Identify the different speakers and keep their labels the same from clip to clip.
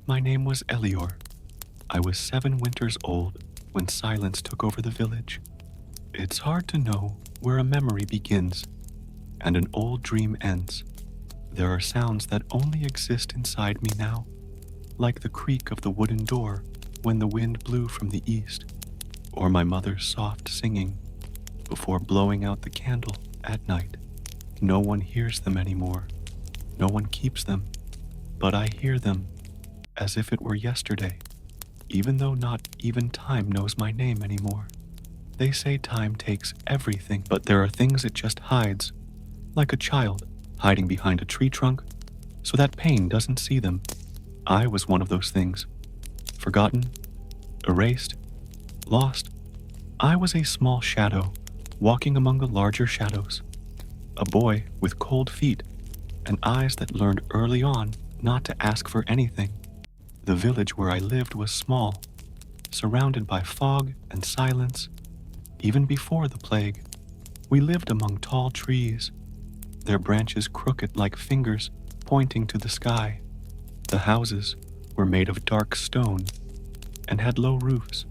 Speaker 1: My name was Elior. I was 7 winters old when silence took over the village. It's hard to know where a memory begins and an old dream ends. There are sounds that only exist inside me now, like the creak of the wooden door when the wind blew from the east, or my mother's soft singing before blowing out the candle at night. No one hears them anymore. No one keeps them, but I hear them as if it were yesterday, even though not even time knows my name anymore. They say time takes everything, but there are things it just hides, like a child hiding behind a tree trunk so that pain doesn't see them. I was one of those things. Forgotten, erased, lost. I was a small shadow walking among the larger shadows. A boy with cold feet and eyes that learned early on not to ask for anything. The village where I lived was small, surrounded by fog and silence. Even before the plague, we lived among tall trees, their branches crooked like fingers pointing to the sky. The houses were made of dark stone and had low roofs.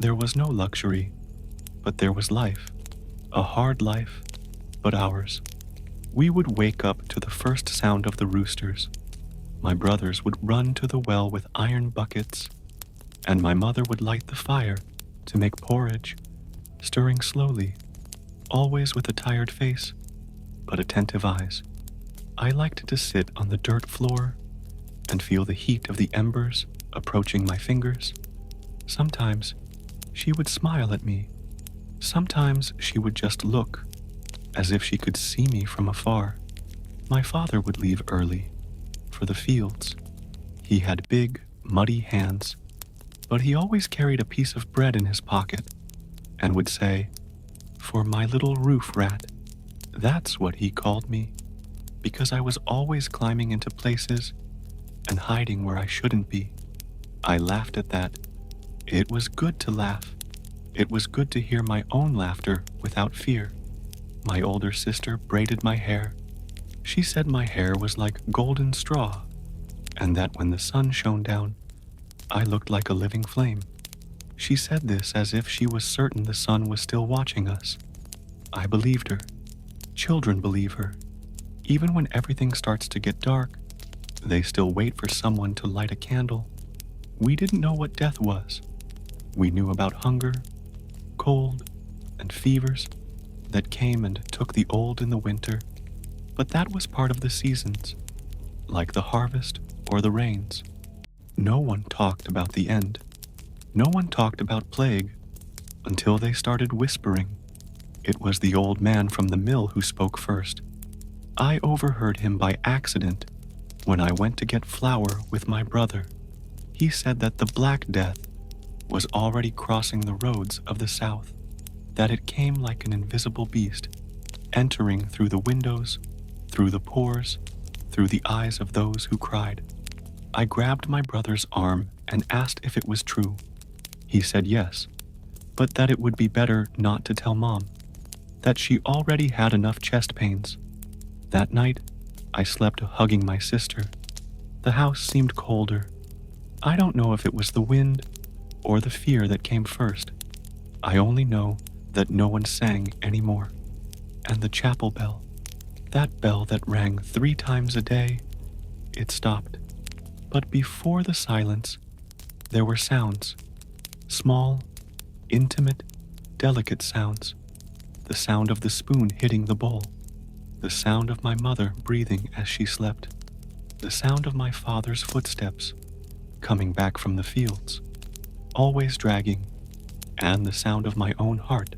Speaker 1: There was no luxury, but there was life. A hard life, but ours. We would wake up to the first sound of the roosters. My brothers would run to the well with iron buckets, and my mother would light the fire to make porridge, stirring slowly, always with a tired face, but attentive eyes. I liked to sit on the dirt floor and feel the heat of the embers approaching my fingers. Sometimes she would smile at me. Sometimes she would just look, as if she could see me from afar. My father would leave early, for the fields. He had big, muddy hands, but he always carried a piece of bread in his pocket and would say, "For my little roof rat." That's what he called me, because I was always climbing into places and hiding where I shouldn't be. I laughed at that. It was good to laugh. It was good to hear my own laughter without fear. My older sister braided my hair. She said my hair was like golden straw, and that when the sun shone down, I looked like a living flame. She said this as if she was certain the sun was still watching us. I believed her. Children believe her. Even when everything starts to get dark, they still wait for someone to light a candle. We didn't know what death was. We knew about hunger, cold, and fevers that came and took the old in the winter, but that was part of the seasons, like the harvest or the rains. No one talked about the end. No one talked about plague until they started whispering. It was the old man from the mill who spoke first. I overheard him by accident when I went to get flour with my brother. He said that the Black Death was already crossing the roads of the south, that it came like an invisible beast, entering through the windows, through the pores, through the eyes of those who cried. I grabbed my brother's arm and asked if it was true. He said yes, but that it would be better not to tell Mom, that she already had enough chest pains. That night, I slept hugging my sister. The house seemed colder. I don't know if it was the wind or the fear that came first. I only know that no one sang anymore. And the chapel bell, that bell that rang 3 times a day, it stopped. But before the silence, there were sounds. Small, intimate, delicate sounds. The sound of the spoon hitting the bowl. The sound of my mother breathing as she slept. The sound of my father's footsteps coming back from the fields, always dragging, and the sound of my own heart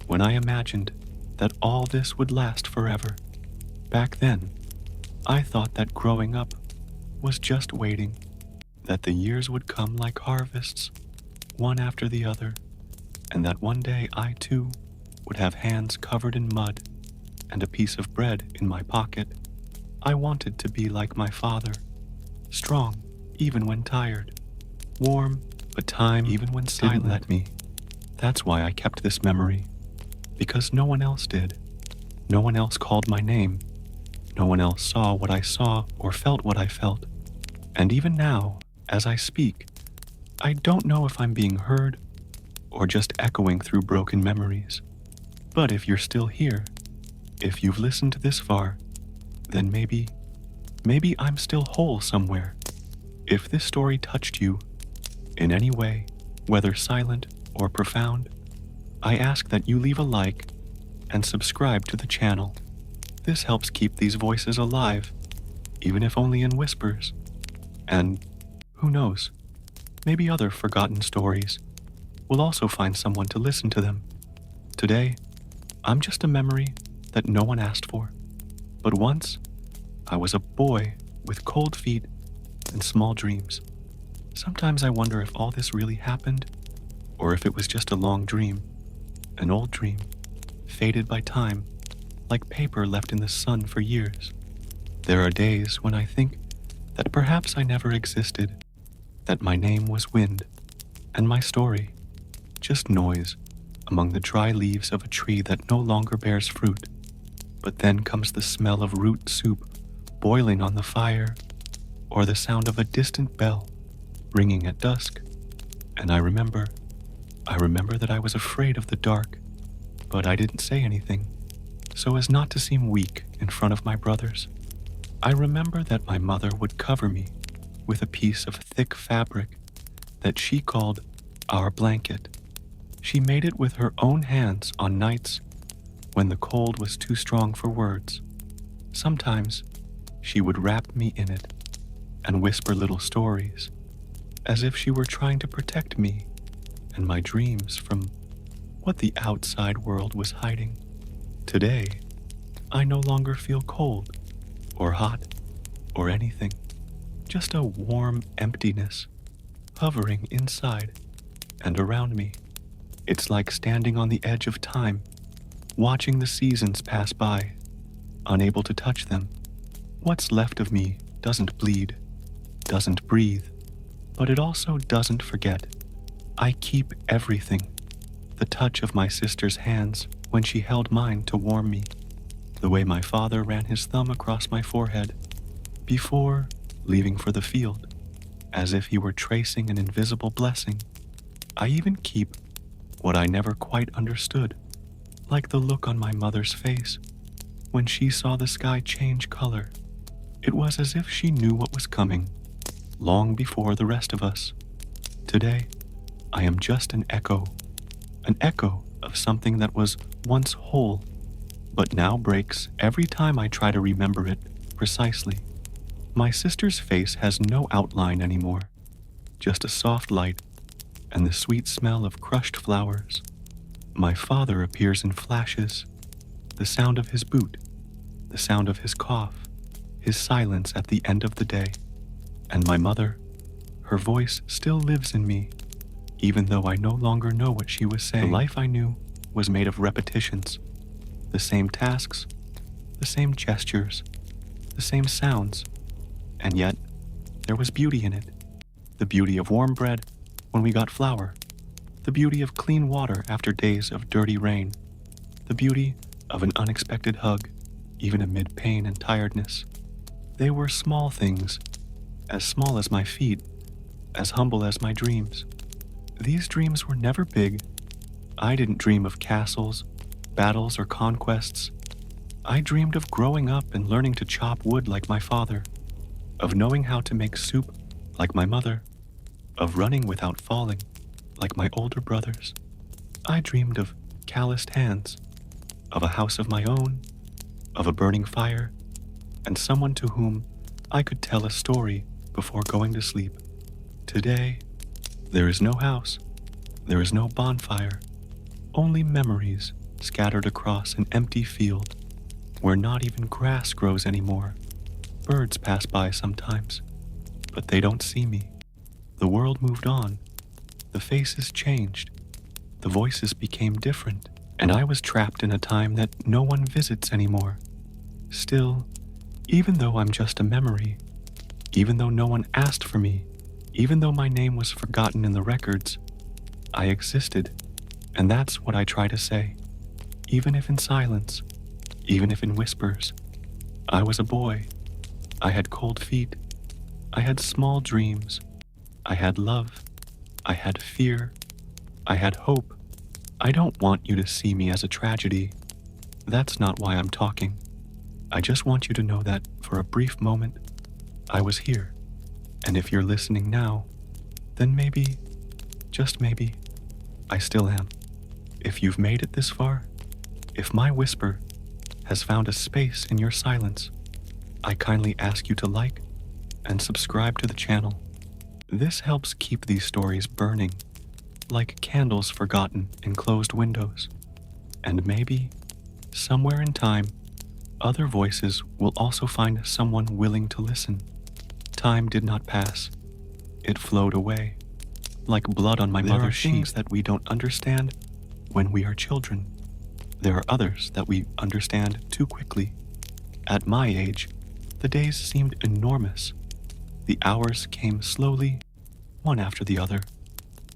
Speaker 1: when I imagined that all this would last forever. Back then, I thought that growing up was just waiting, that the years would come like harvests, one after the other, and that one day I too would have hands covered in mud and a piece of bread in my pocket. I wanted to be like my father, strong even when tired, warm but time even when silent didn't let me. That's why I kept this memory, because no one else did. No one else called my name. No one else saw what I saw or felt what I felt. And even now, As I speak, I don't know if I'm being heard or just echoing through broken memories. But if you're still here, if you've listened this far, then maybe I'm still whole somewhere. If this story touched you in any way, whether silent or profound, I ask that you leave a like and subscribe to the channel. This helps keep these voices alive, even if only in whispers. And who knows, maybe other forgotten stories will also find someone to listen to them. Today, I'm just a memory that no one asked for. But once, I was a boy with cold feet and small dreams. Sometimes I wonder if all this really happened, or if it was just a long dream, an old dream, faded by time, like paper left in the sun for years. There are days when I think that perhaps I never existed, that my name was wind, and my story, just noise among the dry leaves of a tree that no longer bears fruit. But then comes the smell of root soup boiling on the fire, or the sound of a distant bell ringing at dusk, and I remember that I was afraid of the dark, but I didn't say anything, so as not to seem weak in front of my brothers. I remember that my mother would cover me with a piece of thick fabric that she called our blanket. She made it with her own hands on nights when the cold was too strong for words. Sometimes she would wrap me in it and whisper little stories, as if she were trying to protect me and my dreams from what the outside world was hiding. Today, I no longer feel cold or hot or anything, just a warm emptiness hovering inside and around me. It's like standing on the edge of time, watching the seasons pass by, unable to touch them. What's left of me doesn't bleed, doesn't breathe, but it also doesn't forget. I keep everything. The touch of my sister's hands when she held mine to warm me, the way my father ran his thumb across my forehead before leaving for the field, as if he were tracing an invisible blessing. I even keep what I never quite understood, like the look on my mother's face when she saw the sky change color. It was as if she knew what was coming, long before the rest of us. Today, I am just an echo of something that was once whole, but now breaks every time I try to remember it precisely. My sister's face has no outline anymore, just a soft light and the sweet smell of crushed flowers. My father appears in flashes, the sound of his boot, the sound of his cough, his silence at the end of the day. And my mother, her voice still lives in me, even though I no longer know what she was saying. The life I knew was made of repetitions, the same tasks, the same gestures, the same sounds, and yet there was beauty in it. The beauty of warm bread when we got flour, the beauty of clean water after days of dirty rain, the beauty of an unexpected hug, even amid pain and tiredness. They were small things, as small as my feet, as humble as my dreams. These dreams were never big. I didn't dream of castles, battles, or conquests. I dreamed of growing up and learning to chop wood like my father, of knowing how to make soup like my mother, of running without falling like my older brothers. I dreamed of calloused hands, of a house of my own, of a burning fire, and someone to whom I could tell a story before going to sleep. Today, there is no house, there is no bonfire, only memories scattered across an empty field where not even grass grows anymore. Birds pass by sometimes, but they don't see me. The world moved on, the faces changed, the voices became different, and I was trapped in a time that no one visits anymore. Still, even though I'm just a memory, even though no one asked for me, even though my name was forgotten in the records, I existed, and that's what I try to say. Even if in silence, even if in whispers, I was a boy. I had cold feet. I had small dreams. I had love. I had fear. I had hope. I don't want you to see me as a tragedy. That's not why I'm talking. I just want you to know that for a brief moment, I was here. And if you're listening now, then maybe, just maybe, I still am. If you've made it this far, if my whisper has found a space in your silence, I kindly ask you to like and subscribe to the channel. This helps keep these stories burning, like candles forgotten in closed windows. And maybe, somewhere in time, other voices will also find someone willing to listen. Time did not pass. It flowed away, like blood on my mother's sheets that we don't understand when we are children. There are others that we understand too quickly. At my age, the days seemed enormous. The hours came slowly, one after the other,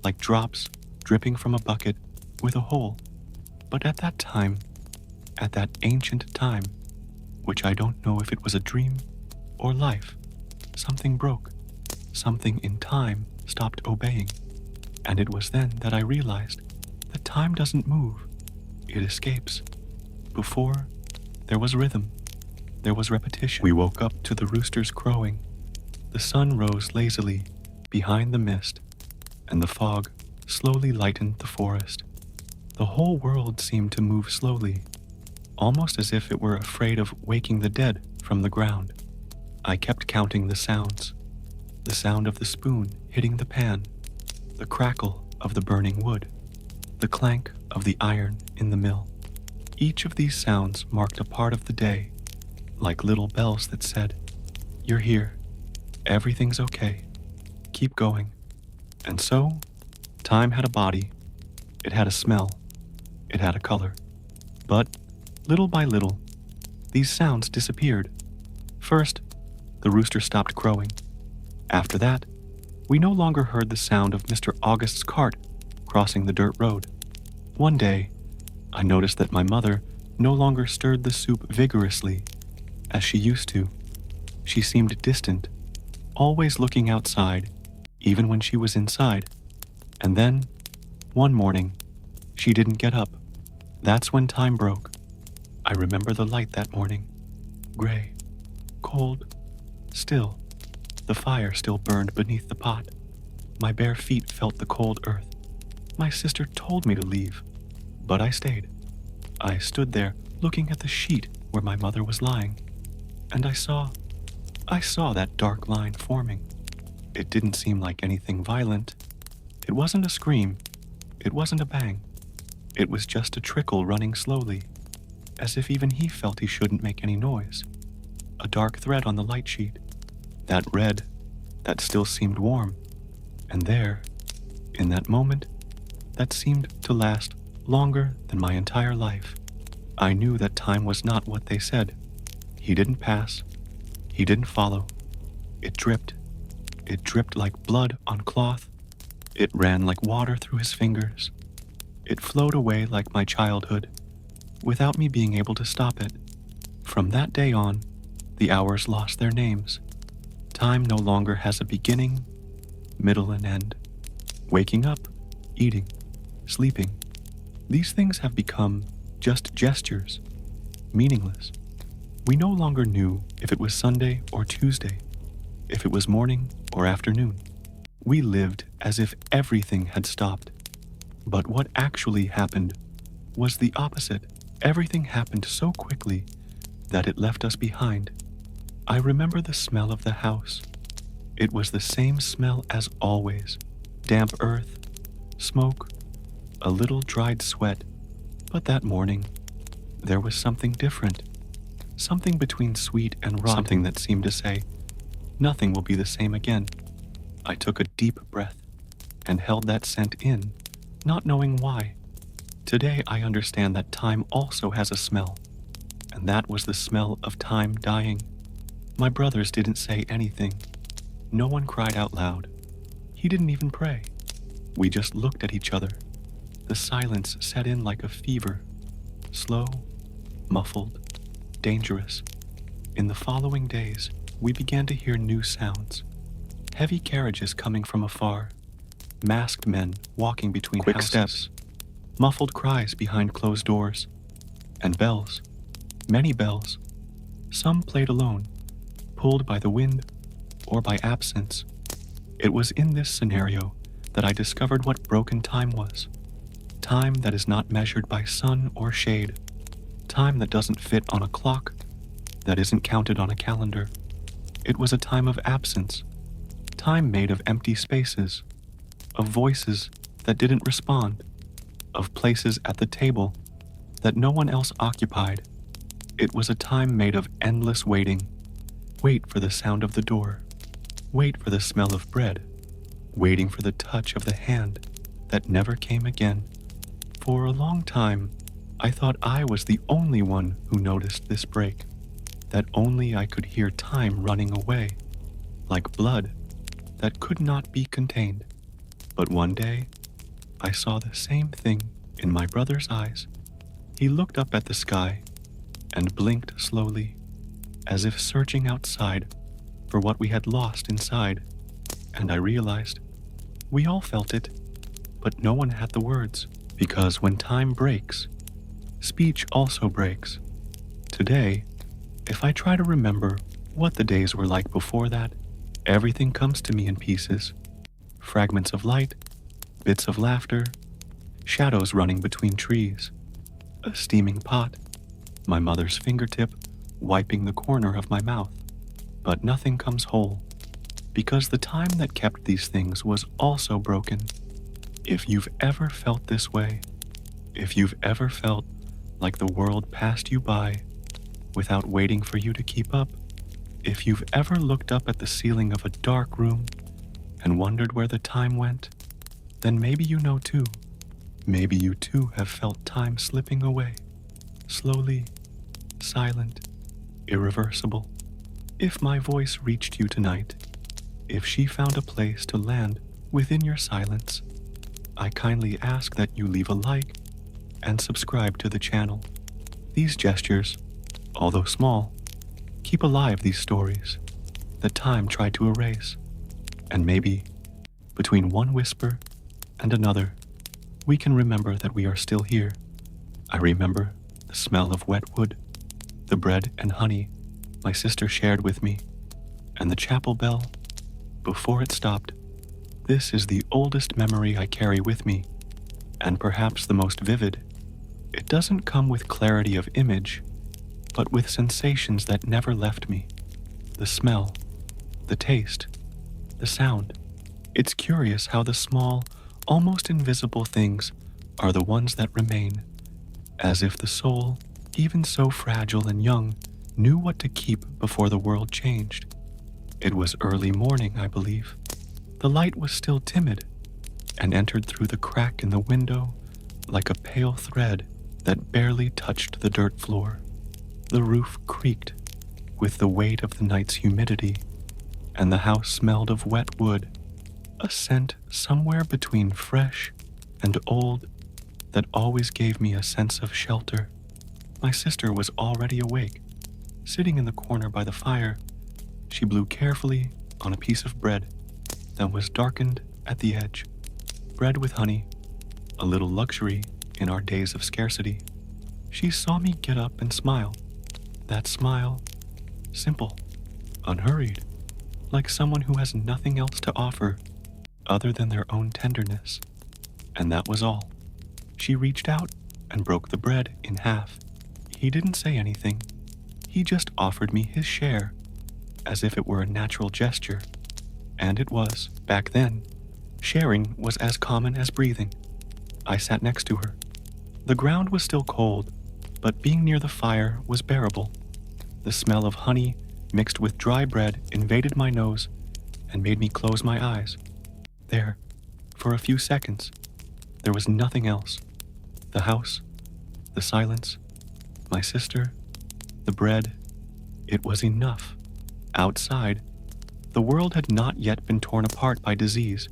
Speaker 1: like drops dripping from a bucket with a hole. But at that time, at that ancient time, which I don't know if it was a dream or life, something broke. Something in time stopped obeying. And it was then that I realized that time doesn't move. It escapes. Before, there was rhythm. There was repetition. We woke up to the roosters crowing. The sun rose lazily behind the mist, and the fog slowly lightened the forest. The whole world seemed to move slowly, almost as if it were afraid of waking the dead from the ground. I kept counting the sounds. The sound of the spoon hitting the pan, the crackle of the burning wood, the clank of the iron in the mill. Each of these sounds marked a part of the day, like little bells that said, "You're here. Everything's okay. Keep going." And so, time had a body. It had a smell. It had a color. But, little by little, these sounds disappeared. First, the rooster stopped crowing. After that, we no longer heard the sound of Mr. August's cart crossing the dirt road. One day, I noticed that my mother no longer stirred the soup vigorously as she used to. She seemed distant, always looking outside, even when she was inside. And then, one morning, she didn't get up. That's when time broke. I remember the light that morning. Gray, cold, still. The fire still burned beneath the pot. My bare feet felt the cold earth. My sister told me to leave, but I stayed. I stood there looking at the sheet where my mother was lying, and I saw that dark line forming. It didn't seem like anything violent. It wasn't a scream. It wasn't a bang. It was just a trickle running slowly, as if even he felt he shouldn't make any noise. A dark thread on the light sheet. That red, that still seemed warm. And there, in that moment, that seemed to last longer than my entire life. I knew that time was not what they said. He didn't pass. He didn't follow. It dripped. It dripped like blood on cloth. It ran like water through his fingers. It flowed away like my childhood, without me being able to stop it. From that day on, the hours lost their names. Time no longer has a beginning, middle, and end. Waking up, eating, sleeping. These things have become just gestures, meaningless. We no longer knew if it was Sunday or Tuesday, if it was morning or afternoon. We lived as if everything had stopped. But what actually happened was the opposite. Everything happened so quickly that it left us behind. I remember the smell of the house. It was the same smell as always. Damp earth, smoke, a little dried sweat. But that morning, there was something different. Something between sweet and rotten. Something that seemed to say, nothing will be the same again. I took a deep breath and held that scent in, not knowing why. Today I understand that time also has a smell, and that was the smell of time dying. My brothers didn't say anything. No one cried out loud. He didn't even pray. We just looked at each other. The silence set in like a fever, slow, muffled, dangerous. In the following days, we began to hear new sounds. Heavy carriages coming from afar, masked men walking between quick houses, steps, muffled cries behind closed doors, and bells, many bells. Some played alone, pulled by the wind or by absence. It was in this scenario that I discovered what broken time was. Time that is not measured by sun or shade. Time that doesn't fit on a clock, that isn't counted on a calendar. It was a time of absence, time made of empty spaces, of voices that didn't respond, of places at the table that no one else occupied. It was a time made of endless waiting. Wait for the sound of the door. Wait for the smell of bread. Waiting for the touch of the hand that never came again. For a long time, I thought I was the only one who noticed this break, that only I could hear time running away, like blood that could not be contained. But one day, I saw the same thing in my brother's eyes. He looked up at the sky and blinked slowly, as if searching outside for what we had lost inside. And I realized we all felt it, but no one had the words, because when time breaks, speech also breaks. Today, if I try to remember what the days were like before that, everything comes to me in pieces. Fragments of light, bits of laughter, shadows running between trees, a steaming pot, my mother's fingertip wiping the corner of my mouth. But nothing comes whole, because the time that kept these things was also broken. If you've ever felt this way, if you've ever felt like the world passed you by without waiting for you to keep up, if you've ever looked up at the ceiling of a dark room and wondered where the time went, then maybe you know too. Maybe you too have felt time slipping away, slowly, silent, irreversible. If my voice reached you tonight, if she found a place to land within your silence, I kindly ask that you leave a like and subscribe to the channel. These gestures, although small, keep alive these stories that time tried to erase. And maybe, between one whisper and another, we can remember that we are still here. I remember the smell of wet wood, the bread and honey my sister shared with me, and the chapel bell before it stopped. This is the oldest memory I carry with me, and perhaps the most vivid. It doesn't come with clarity of image, but with sensations that never left me. The smell, the taste, the sound. It's curious how the small, almost invisible things are the ones that remain, as if the soul, even so fragile and young, knew what to keep before the world changed. It was early morning, I believe. The light was still timid and entered through the crack in the window like a pale thread that barely touched the dirt floor. The roof creaked with the weight of the night's humidity, and the house smelled of wet wood, a scent somewhere between fresh and old that always gave me a sense of shelter. My sister was already awake, sitting in the corner by the fire. She blew carefully on a piece of bread that was darkened at the edge. Bread with honey, a little luxury in our days of scarcity. She saw me get up and smile. That smile, simple, unhurried, like someone who has nothing else to offer other than their own tenderness. And that was all. She reached out and broke the bread in half. He didn't say anything. He just offered me his share, as if it were a natural gesture. And it was, back then. Sharing was as common as breathing. I sat next to her. The ground was still cold, but being near the fire was bearable. The smell of honey mixed with dry bread invaded my nose and made me close my eyes. There, for a few seconds, there was nothing else. The house, the silence, my sister, the bread. It was enough. Outside, the world had not yet been torn apart by disease.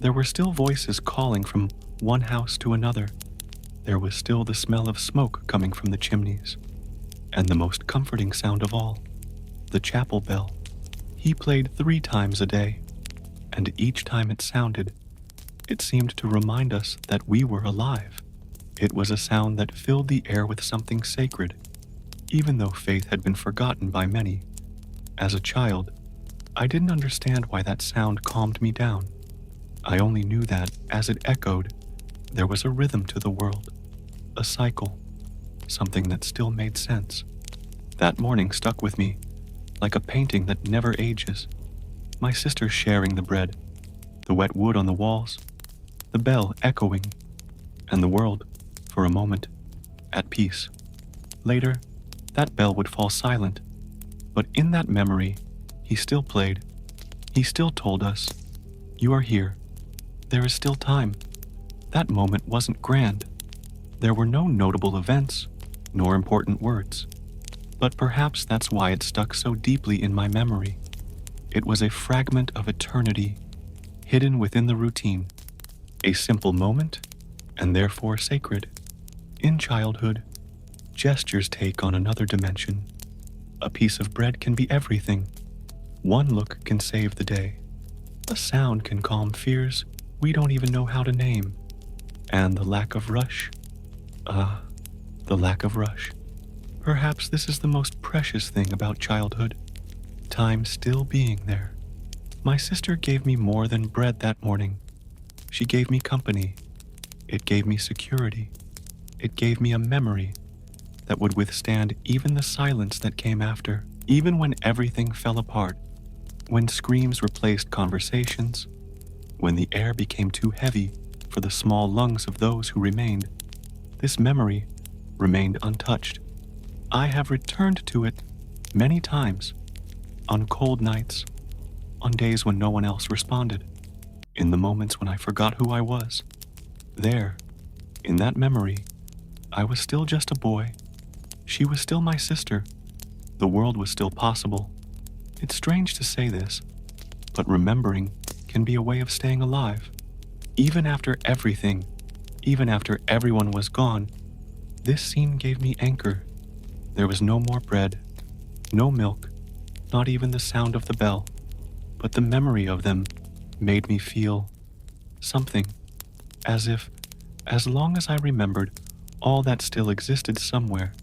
Speaker 1: There were still voices calling from one house to another. There was still the smell of smoke coming from the chimneys. And the most comforting sound of all, the chapel bell. He played 3 times a day, and each time it sounded, it seemed to remind us that we were alive. It was a sound that filled the air with something sacred, even though faith had been forgotten by many. As a child, I didn't understand why that sound calmed me down. I only knew that, as it echoed, there was a rhythm to the world, a cycle, something that still made sense. That morning stuck with me, like a painting that never ages. My sister sharing the bread, the wet wood on the walls, the bell echoing, and the world, for a moment, at peace. Later, that bell would fall silent, but in that memory, he still played. He still told us, "You are here. There is still time." That moment wasn't grand. There were no notable events, nor important words. But perhaps that's why it stuck so deeply in my memory. It was a fragment of eternity, hidden within the routine. A simple moment, and therefore sacred. In childhood, gestures take on another dimension. A piece of bread can be everything. One look can save the day. A sound can calm fears we don't even know how to name. And the lack of rush. The lack of rush. Perhaps this is the most precious thing about childhood. Time still being there. My sister gave me more than bread that morning. She gave me company. It gave me security. It gave me a memory that would withstand even the silence that came after, even when everything fell apart, when screams replaced conversations, when the air became too heavy for the small lungs of those who remained. This memory remained untouched. I have returned to it many times, on cold nights, on days when no one else responded, in the moments when I forgot who I was. There, in that memory, I was still just a boy. She was still my sister. The world was still possible. It's strange to say this, but remembering can be a way of staying alive. Even after everything, even after everyone was gone, this scene gave me anchor. There was no more bread, no milk, not even the sound of the bell, but the memory of them made me feel something, as if, as long as I remembered, all that still existed somewhere.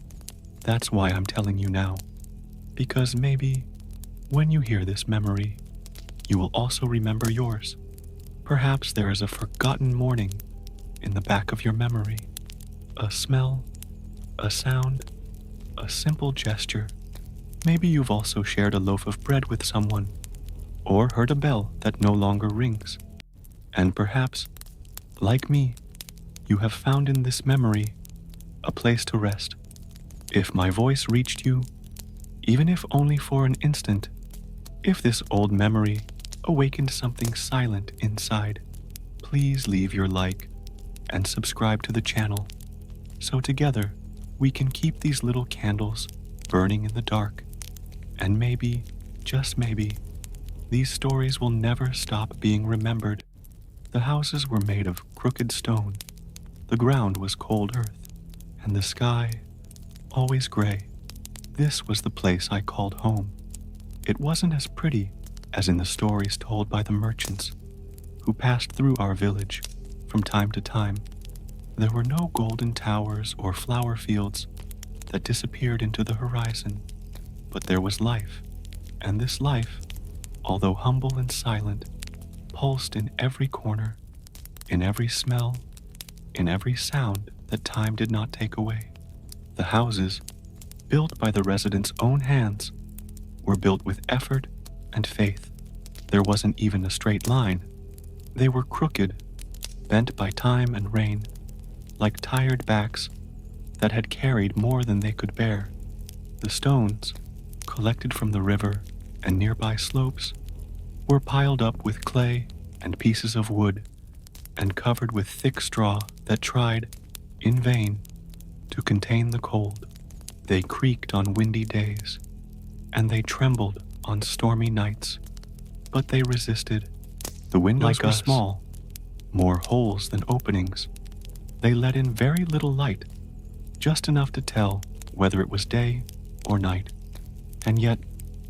Speaker 1: That's why I'm telling you now, because maybe when you hear this memory, you will also remember yours. Perhaps there is a forgotten morning in the back of your memory, a smell, a sound, a simple gesture. Maybe you've also shared a loaf of bread with someone, or heard a bell that no longer rings. And perhaps, like me, you have found in this memory a place to rest. If my voice reached you, even if only for an instant, if this old memory awakened something silent inside, please leave your like and subscribe to the channel, so together we can keep these little candles burning in the dark. And maybe, just maybe, these stories will never stop being remembered. The houses were made of crooked stone, the ground was cold earth, and the sky always gray. This was the place I called home. It wasn't as pretty as in the stories told by the merchants who passed through our village from time to time. There were no golden towers or flower fields that disappeared into the horizon, but there was life, and this life, although humble and silent, pulsed in every corner, in every smell, in every sound that time did not take away. The houses, built by the residents' own hands, were built with effort and faith. There wasn't even a straight line. They were crooked, bent by time and rain, like tired backs that had carried more than they could bear. The stones, collected from the river and nearby slopes, were piled up with clay and pieces of wood and covered with thick straw that tried, in vain, to contain the cold. They creaked on windy days, and they trembled on stormy nights, but they resisted. The windows were small, more holes than openings. They let in very little light, just enough to tell whether it was day or night. And yet,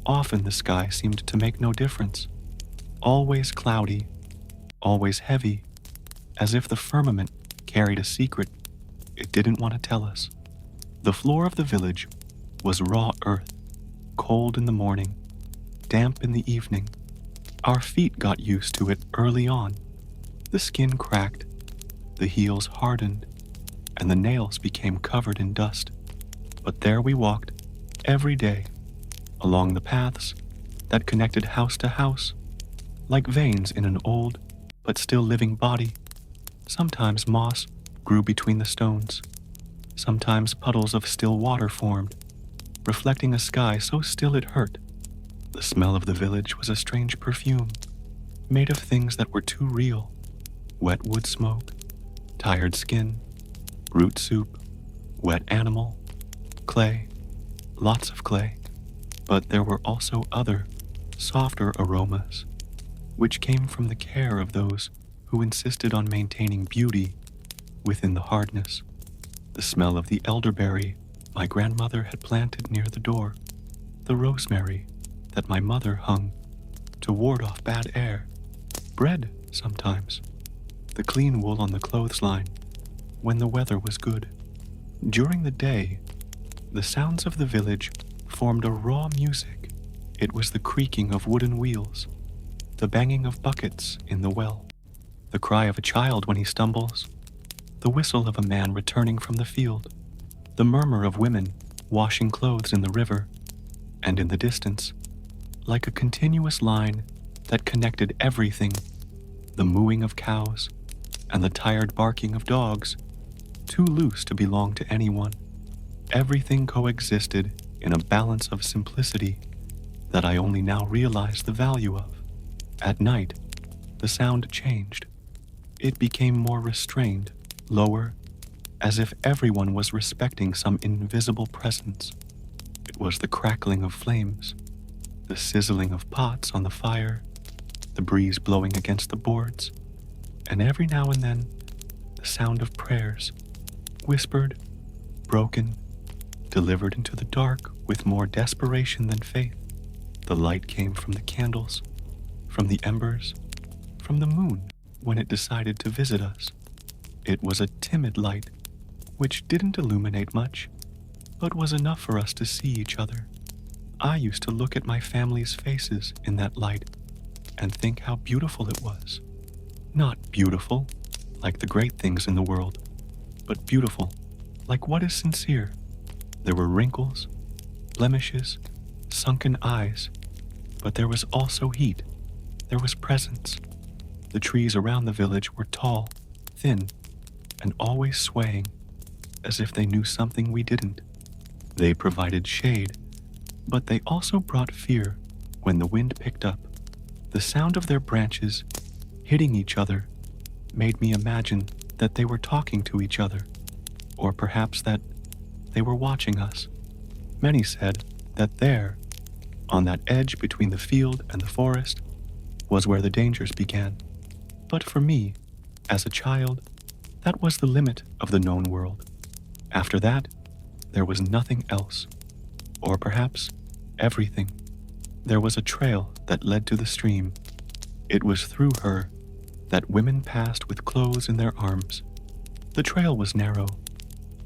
Speaker 1: often the sky seemed to make no difference. always cloudy, always heavy, as if the firmament carried a secret it didn't want to tell us. The floor of the village was raw earth, cold in the morning, damp in the evening. Our feet got used to it early on. The skin cracked, the heels hardened, and the nails became covered in dust. But there we walked, every day, along the paths that connected house to house, like veins in an old but still living body. Sometimes moss grew between the stones. Sometimes puddles of still water formed, reflecting a sky so still it hurt. The smell of the village was a strange perfume, made of things that were too real. Wet wood smoke, tired skin, root soup, wet animal, clay, lots of clay. But there were also other, softer aromas, which came from the care of those who insisted on maintaining beauty within the hardness. The smell of the elderberry my grandmother had planted near the door, the rosemary that my mother hung to ward off bad air, bread sometimes, the clean wool on the clothesline when the weather was good. During the day, the sounds of the village formed a raw music. It was the creaking of wooden wheels, the banging of buckets in the well, the cry of a child when he stumbles, the whistle of a man returning from the field, the murmur of women washing clothes in the river, and in the distance, like a continuous line that connected everything, the mooing of cows and the tired barking of dogs, too loose to belong to anyone. Everything coexisted in a balance of simplicity that I only now realize the value of. At night, the sound changed. It became more restrained, lower, as if everyone was respecting some invisible presence. It was the crackling of flames, the sizzling of pots on the fire, the breeze blowing against the boards, and every now and then, the sound of prayers, whispered, broken, delivered into the dark with more desperation than faith. The light came from the candles, from the embers, from the moon when it decided to visit us. It was a timid light, which didn't illuminate much, but was enough for us to see each other. I used to look at my family's faces in that light and think how beautiful it was. Not beautiful, like the great things in the world, but beautiful, like what is sincere. There were wrinkles, blemishes, sunken eyes, but there was also heat. There was presence. The trees around the village were tall, thin, and always swaying, as if they knew something we didn't. They provided shade, but they also brought fear when the wind picked up. The sound of their branches hitting each other made me imagine that they were talking to each other, or perhaps that they were watching us. Many said that there, on that edge between the field and the forest, was where the dangers began. But for me, as a child, that was the limit of the known world. After that, there was nothing else, or perhaps everything. There was a trail that led to the stream. It was through her that women passed with clothes in their arms. The trail was narrow,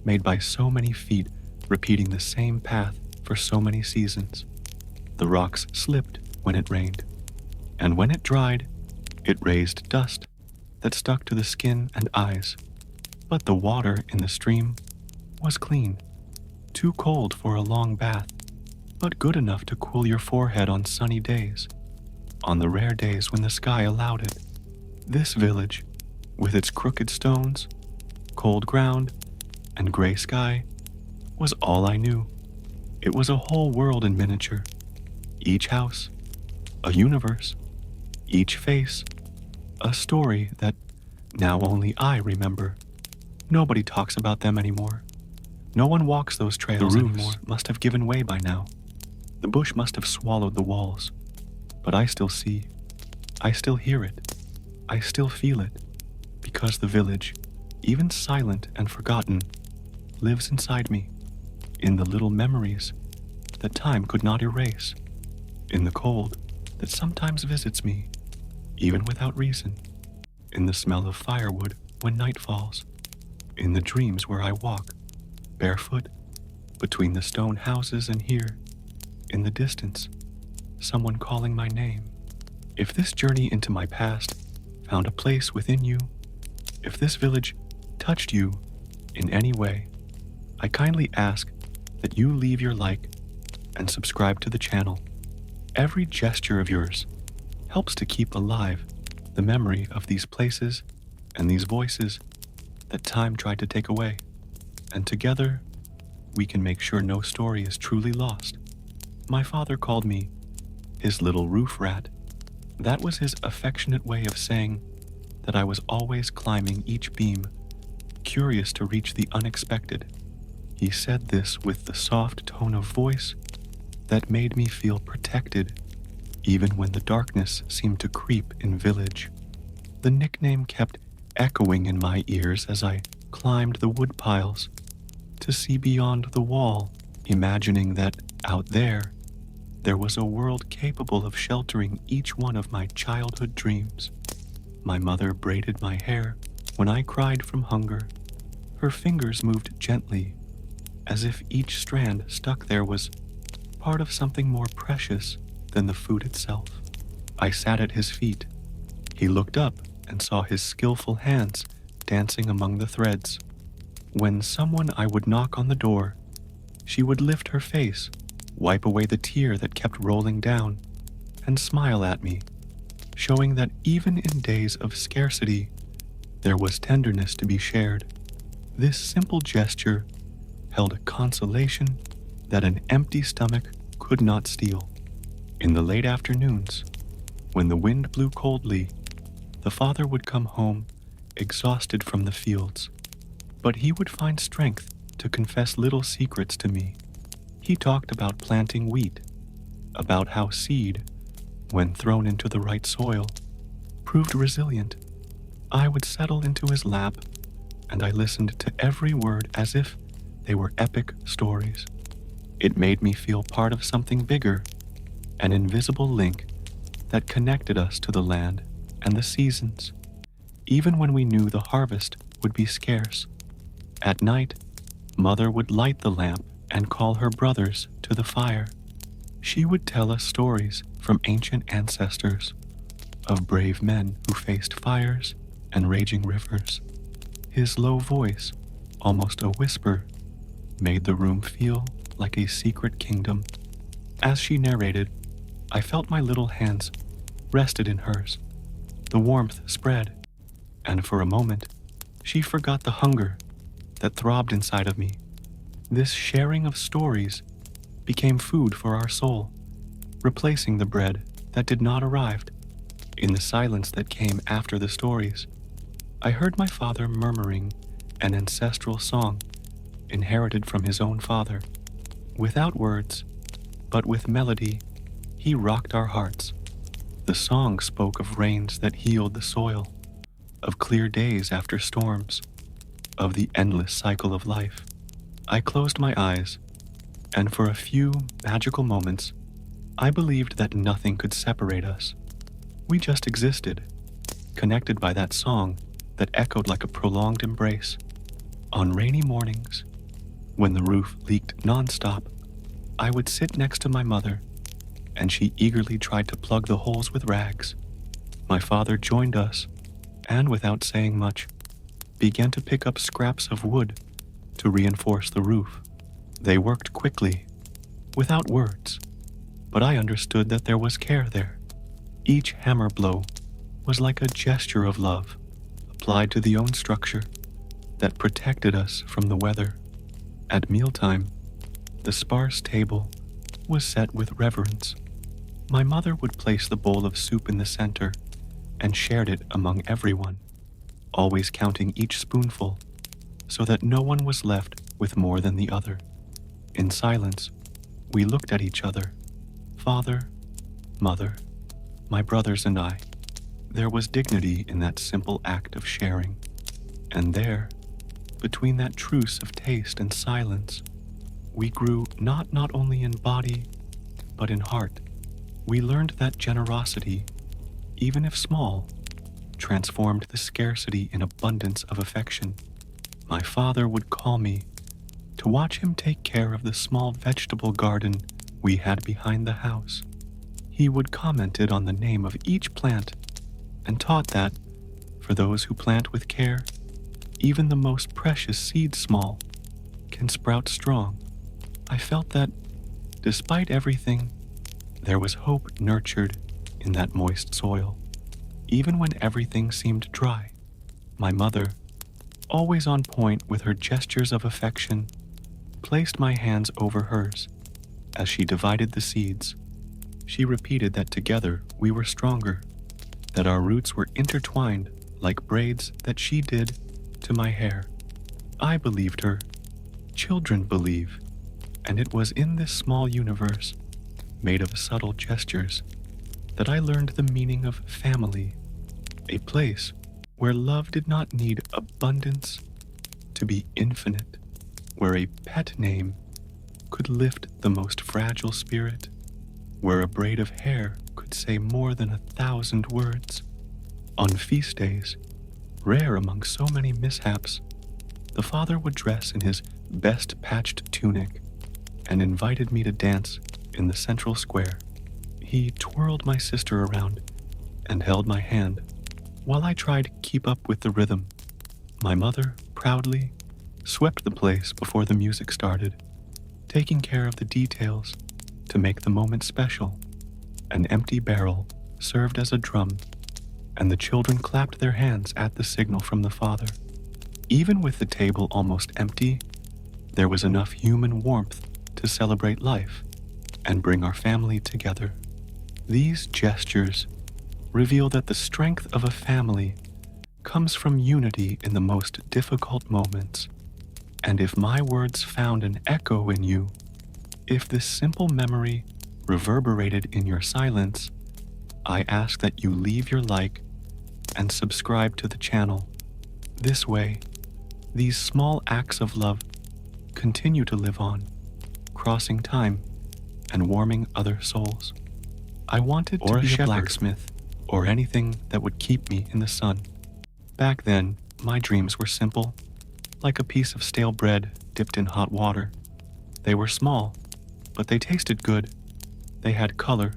Speaker 1: made by so many feet repeating the same path for so many seasons. The rocks slipped when it rained, and when it dried, it raised dust that stuck to the skin and eyes. But the water in the stream was clean, too cold for a long bath, but good enough to cool your forehead on sunny days, on the rare days when the sky allowed it. This village, with its crooked stones, cold ground, and gray sky, was all I knew. It was a whole world in miniature. Each house, a universe. Each face, a story that now only I remember. Nobody talks about them anymore. No one walks those trails anymore. The roofs must have given way by now. The bush must have swallowed the walls. But I still see. I still hear it. I still feel it. Because the village, even silent and forgotten, lives inside me. In the little memories that time could not erase. In the cold that sometimes visits me. even without reason, in the smell of firewood when night falls, in the dreams where I walk, barefoot, between the stone houses and hear, in the distance, someone calling my name. If this journey into my past found a place within you, if this village touched you in any way, I kindly ask that you leave your like and subscribe to the channel. Every gesture of yours helps to keep alive the memory of these places and these voices that time tried to take away. And together, we can make sure no story is truly lost. My father called me his little roof rat. That was his affectionate way of saying that I was always climbing each beam, curious to reach the unexpected. He said this with the soft tone of voice that made me feel protected, even when the darkness seemed to creep in village. The nickname kept echoing in my ears as I climbed the wood piles to see beyond the wall, imagining that out there was a world capable of sheltering each one of my childhood dreams. My mother braided my hair when I cried from hunger. Her fingers moved gently, as if each strand stuck there was part of something more precious than the food itself. I sat at his feet. He looked up and saw his skillful hands dancing among the threads. When someone I would knock on the door, she would lift her face, wipe away the tear that kept rolling down, and smile at me, showing that even in days of scarcity, there was tenderness to be shared. This simple gesture held a consolation that an empty stomach could not steal. In the late afternoons, when the wind blew coldly, the father would come home exhausted from the fields, but he would find strength to confess little secrets to me. He talked about planting wheat, about how seed, when thrown into the right soil, proved resilient. I would settle into his lap, and I listened to every word as if they were epic stories. It made me feel part of something bigger, an invisible link that connected us to the land and the seasons, even when we knew the harvest would be scarce. At night, Mother would light the lamp and call her brothers to the fire. She would tell us stories from ancient ancestors, of brave men who faced fires and raging rivers. His low voice, almost a whisper, made the room feel like a secret kingdom. As she narrated, I felt my little hands rested in hers. The warmth spread, and for a moment, she forgot the hunger that throbbed inside of me. This sharing of stories became food for our soul, replacing the bread that did not arrive. In the silence that came after the stories, I heard my father murmuring an ancestral song inherited from his own father. Without words, but with melody, he rocked our hearts. The song spoke of rains that healed the soil, of clear days after storms, of the endless cycle of life. I closed my eyes, and for a few magical moments, I believed that nothing could separate us. We just existed, connected by that song that echoed like a prolonged embrace. On rainy mornings, when the roof leaked nonstop, I would sit next to my mother, and she eagerly tried to plug the holes with rags. My father joined us, and without saying much, began to pick up scraps of wood to reinforce the roof. They worked quickly, without words, but I understood that there was care there. Each hammer blow was like a gesture of love applied to the own structure that protected us from the weather. At mealtime, the sparse table was set with reverence. My mother would place the bowl of soup in the center and shared it among everyone, always counting each spoonful so that no one was left with more than the other. In silence, we looked at each other, father, mother, my brothers and I. There was dignity in that simple act of sharing. And there, between that truce of taste and silence, we grew not only in body, but in heart. We learned that generosity even if small, transformed the scarcity in abundance of affection. My father would call me to watch him take care of the small vegetable garden we had behind the house. He would commented on the name of each plant and taught that, for those who plant with care, even the most precious seed small can sprout strong. I felt that, despite everything, there was hope nurtured in that moist soil. Even when everything seemed dry, my mother, always on point with her gestures of affection, placed my hands over hers as she divided the seeds. She repeated that together we were stronger, that our roots were intertwined like braids that she did to my hair. I believed her. Children believe. And it was in this small universe, made of subtle gestures, that I learned the meaning of family, a place where love did not need abundance to be infinite, where a pet name could lift the most fragile spirit, where a braid of hair could say more than 1,000 words. On feast days, rare among so many mishaps, the father would dress in his best patched tunic and invited me to dance in the central square. He twirled my sister around and held my hand while I tried to keep up with the rhythm. My mother proudly swept the place before the music started, taking care of the details to make the moment special. An empty barrel served as a drum, and the children clapped their hands at the signal from the father. Even with the table almost empty, there was enough human warmth to celebrate life and bring our family together. These gestures reveal that the strength of a family comes from unity in the most difficult moments. And if my words found an echo in you, if this simple memory reverberated in your silence, I ask that you leave your like and subscribe to the channel. This way, these small acts of love continue to live on, crossing time and warming other souls. I wanted to be a blacksmith or anything that would keep me in the sun. Back then, my dreams were simple, like a piece of stale bread dipped in hot water. They were small, but they tasted good. They had color,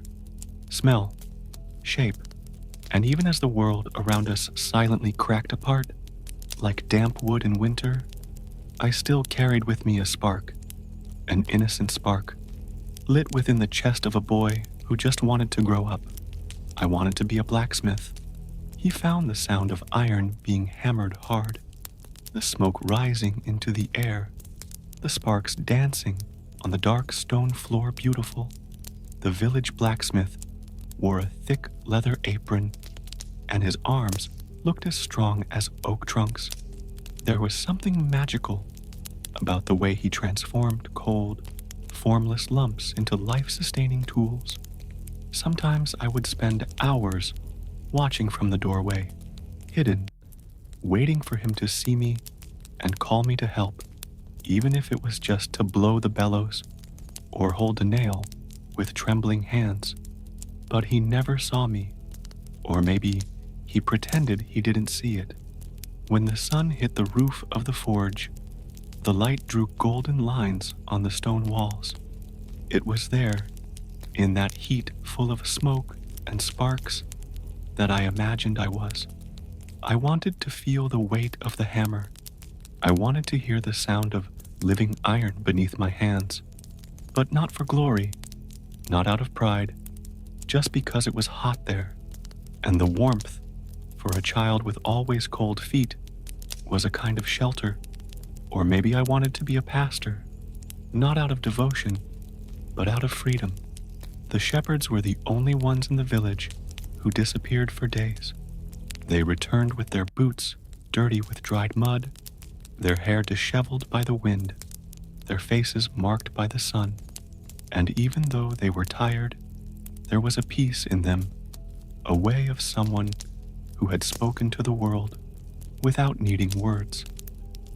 Speaker 1: smell, shape, and even as the world around us silently cracked apart, like damp wood in winter, I still carried with me a spark, an innocent spark, lit within the chest of a boy who just wanted to grow up. I wanted to be a blacksmith. He found the sound of iron being hammered hard, the smoke rising into the air, the sparks dancing on the dark stone floor beautiful. The village blacksmith wore a thick leather apron, and his arms looked as strong as oak trunks. There was something magical about the way he transformed cold, formless lumps into life-sustaining tools. Sometimes I would spend hours watching from the doorway, hidden, waiting for him to see me and call me to help, even if it was just to blow the bellows or hold a nail with trembling hands. But he never saw me, or maybe he pretended he didn't see it. When the sun hit the roof of the forge, the light drew golden lines on the stone walls. It was there, in that heat full of smoke and sparks, that I imagined I was. I wanted to feel the weight of the hammer. I wanted to hear the sound of living iron beneath my hands, but not for glory, not out of pride, just because it was hot there, and the warmth, for a child with always cold feet, was a kind of shelter. Or maybe I wanted to be a pastor, not out of devotion, but out of freedom. The shepherds were the only ones in the village who disappeared for days. They returned with their boots dirty with dried mud, their hair disheveled by the wind, their faces marked by the sun. And even though they were tired, there was a peace in them, a way of someone who had spoken to the world without needing words.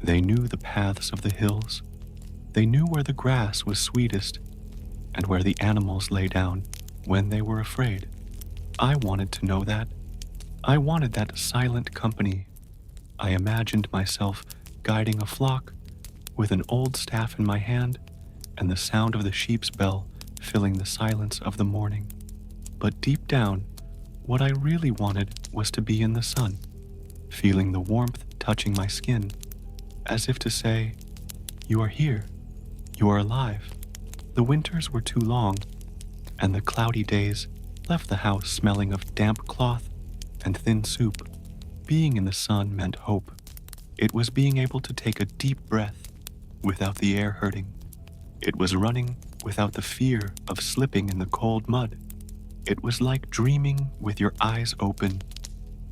Speaker 1: They knew the paths of the hills. They knew where the grass was sweetest and where the animals lay down when they were afraid. I wanted to know that. I wanted that silent company. I imagined myself guiding a flock with an old staff in my hand and the sound of the sheep's bell filling the silence of the morning. But deep down, what I really wanted was to be in the sun, feeling the warmth touching my skin, as if to say, "You are here. You are alive." The winters were too long, and the cloudy days left the house smelling of damp cloth and thin soup. Being in the sun meant hope. It was being able to take a deep breath without the air hurting. It was running without the fear of slipping in the cold mud. It was like dreaming with your eyes open,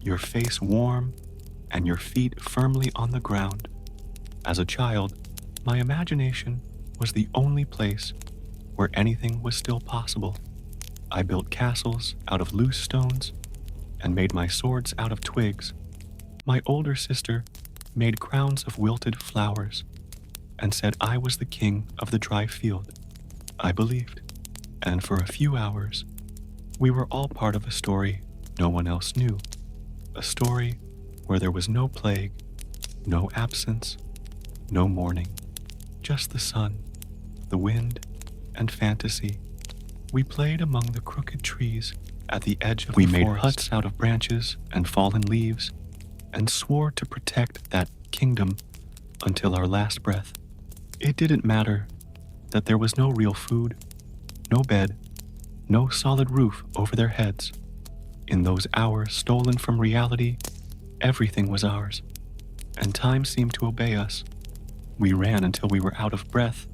Speaker 1: your face warm, and your feet firmly on the ground. As a child, my imagination was the only place where anything was still possible. I built castles out of loose stones and made my swords out of twigs. My older sister made crowns of wilted flowers and said I was the king of the dry field. I believed, and for a few hours, we were all part of a story no one else knew. A story where there was no plague, no absence, no mourning, just the sun, the wind, and fantasy. We played among the crooked trees at the edge of the forest. We made huts out of branches and fallen leaves and swore to protect that kingdom until our last breath. It didn't matter that there was no real food, no bed, no solid roof over their heads. In those hours stolen from reality, everything was ours, and time seemed to obey us. We ran until we were out of breath.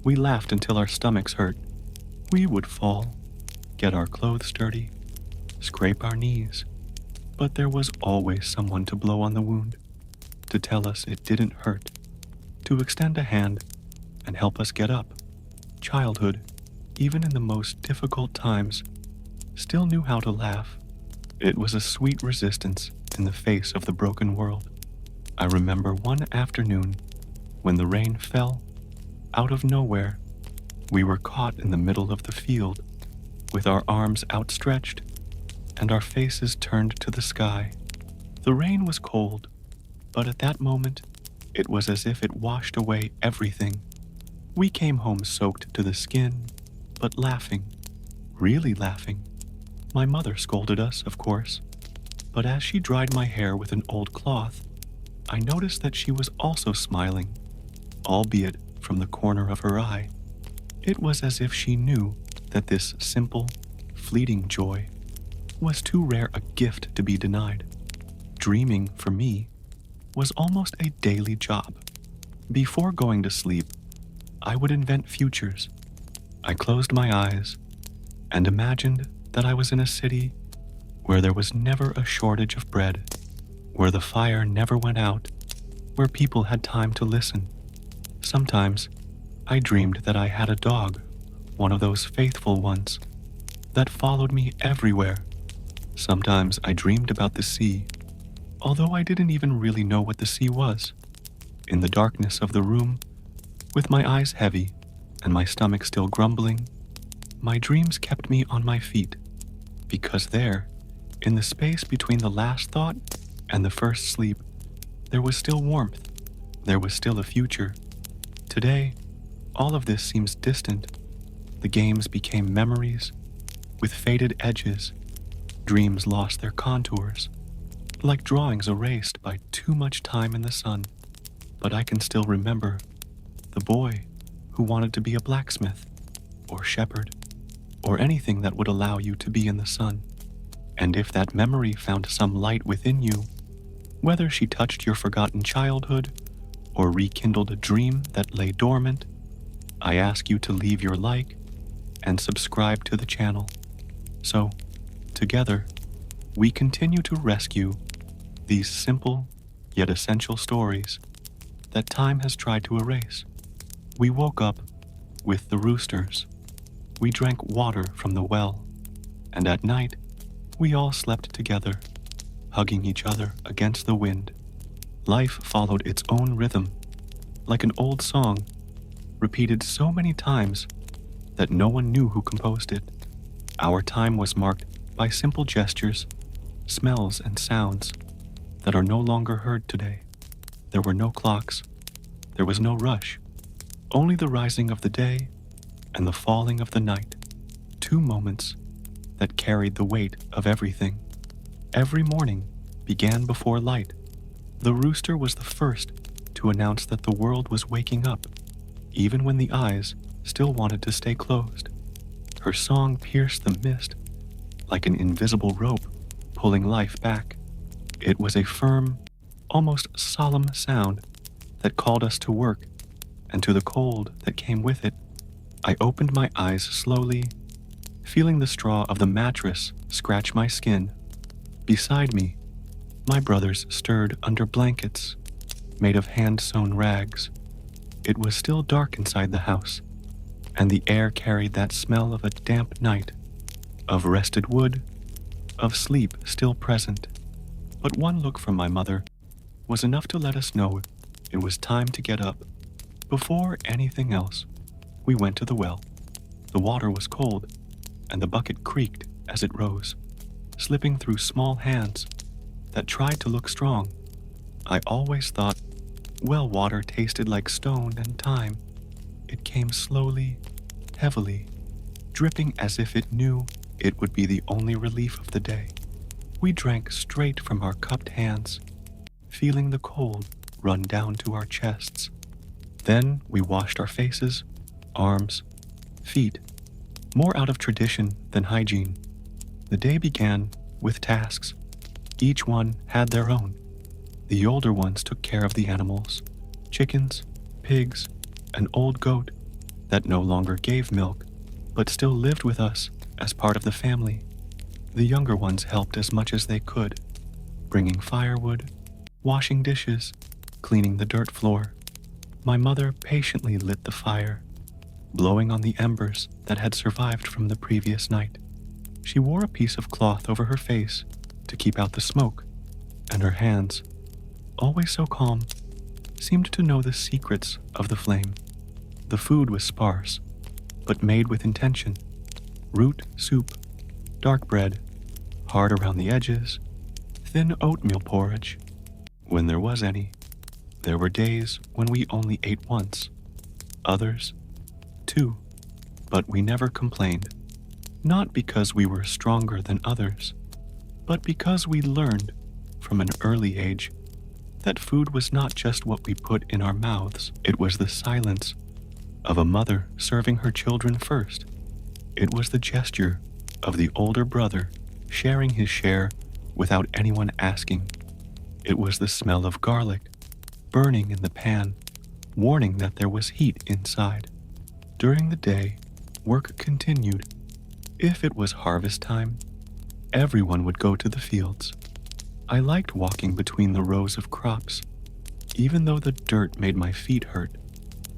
Speaker 1: We laughed until our stomachs hurt. We would fall, get our clothes dirty, scrape our knees, but there was always someone to blow on the wound, to tell us it didn't hurt, to extend a hand and help us get up. Childhood, even in the most difficult times, still knew how to laugh. It was a sweet resistance in the face of the broken world. I remember one afternoon when the rain fell out of nowhere. We were caught in the middle of the field, with our arms outstretched and our faces turned to the sky. The rain was cold, but at that moment, it was as if it washed away everything. We came home soaked to the skin, but laughing, really laughing. My mother scolded us, of course, but as she dried my hair with an old cloth, I noticed that she was also smiling, albeit from the corner of her eye. It was as if she knew that this simple, fleeting joy was too rare a gift to be denied. Dreaming, for me, was almost a daily job. Before going to sleep, I would invent futures. I closed my eyes and imagined that I was in a city where there was never a shortage of bread, where the fire never went out, where people had time to listen. Sometimes I dreamed that I had a dog, one of those faithful ones, that followed me everywhere. Sometimes I dreamed about the sea, although I didn't even really know what the sea was. In the darkness of the room, with my eyes heavy and my stomach still grumbling, my dreams kept me on my feet, because there, in the space between the last thought and the first sleep, there was still warmth. There was still a future. Today, all of this seems distant. The games became memories with faded edges. Dreams lost their contours, like drawings erased by too much time in the sun. But I can still remember the boy who wanted to be a blacksmith, or shepherd, or anything that would allow you to be in the sun. And if that memory found some light within you, whether she touched your forgotten childhood or rekindled a dream that lay dormant, I ask you to leave your like and subscribe to the channel. So, together, we continue to rescue these simple yet essential stories that time has tried to erase. We woke up with the roosters. We drank water from the well. And at night, we all slept together, hugging each other against the wind. Life followed its own rhythm, like an old song, repeated so many times that no one knew who composed it. Our time was marked by simple gestures, smells, and sounds that are no longer heard today. There were no clocks, there was no rush, only the rising of the day and the falling of the night, two moments that carried the weight of everything. Every morning began before light. The rooster was the first to announce that the world was waking up, even when the eyes still wanted to stay closed. Her song pierced the mist like an invisible rope pulling life back. It was a firm, almost solemn sound that called us to work, and to the cold that came with it. I opened my eyes slowly, feeling the straw of the mattress scratch my skin. Beside me, my brothers stirred under blankets made of hand-sewn rags. It was still dark inside the house, and the air carried that smell of a damp night, of rested wood, of sleep still present. But one look from my mother was enough to let us know it was time to get up. Before anything else, we went to the well. The water was cold, and the bucket creaked as it rose, slipping through small hands that tried to look strong. I always thought well water tasted like stone and time. It came slowly, heavily, dripping as if it knew it would be the only relief of the day. We drank straight from our cupped hands, feeling the cold run down to our chests. Then we washed our faces, arms, feet, more out of tradition than hygiene. The day began with tasks. Each one had their own. The older ones took care of the animals, chickens, pigs, an old goat that no longer gave milk, but still lived with us as part of the family. The younger ones helped as much as they could, bringing firewood, washing dishes, cleaning the dirt floor. My mother patiently lit the fire, blowing on the embers that had survived from the previous night. She wore a piece of cloth over her face to keep out the smoke, and her hands, always so calm, seemed to know the secrets of the flame. The food was sparse, but made with intention. Root soup, dark bread, hard around the edges, thin oatmeal porridge, when there was any. There were days when we only ate once, others, two, but we never complained. Not because we were stronger than others, but because we learned from an early age that food was not just what we put in our mouths. It was the silence of a mother serving her children first. It was the gesture of the older brother sharing his share without anyone asking. It was the smell of garlic burning in the pan, warning that there was heat inside. During the day, work continued. If it was harvest time, everyone would go to the fields. I liked walking between the rows of crops, even though the dirt made my feet hurt.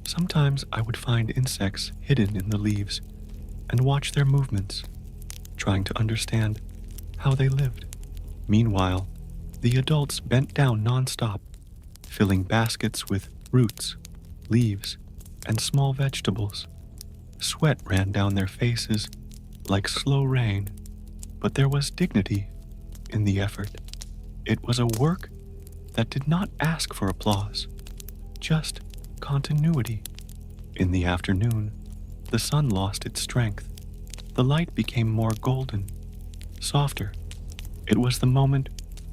Speaker 1: Sometimes I would find insects hidden in the leaves and watch their movements, trying to understand how they lived. Meanwhile, the adults bent down nonstop, filling baskets with roots, leaves, and small vegetables. Sweat ran down their faces like slow rain, but there was dignity in the effort. It was a work that did not ask for applause, just continuity. In the afternoon, the sun lost its strength. The light became more golden, softer. It was the moment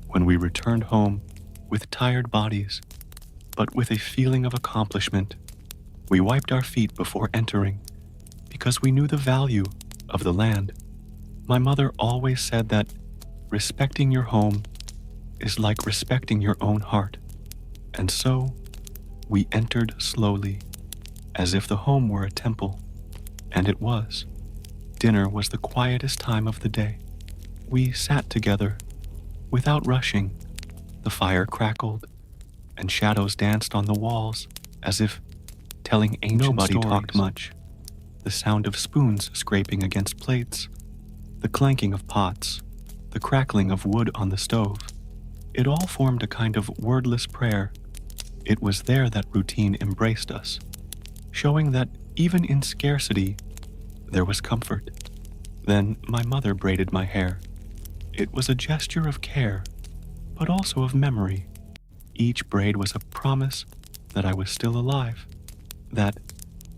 Speaker 1: when we returned home with tired bodies, but with a feeling of accomplishment. We wiped our feet before entering because we knew the value of the land. My mother always said that respecting your home is like respecting your own heart. And so, we entered slowly, as if the home were a temple, and it was. Dinner was the quietest time of the day. We sat together, without rushing. The fire crackled, and shadows danced on the walls, as if telling ancient stories. Nobody talked much. The sound of spoons scraping against plates, the clanking of pots, the crackling of wood on the stove. It all formed a kind of wordless prayer. It was there that routine embraced us, showing that even in scarcity, there was comfort. Then my mother braided my hair, It was a gesture of care, but also of memory. Each braid was a promise that I was still alive, that,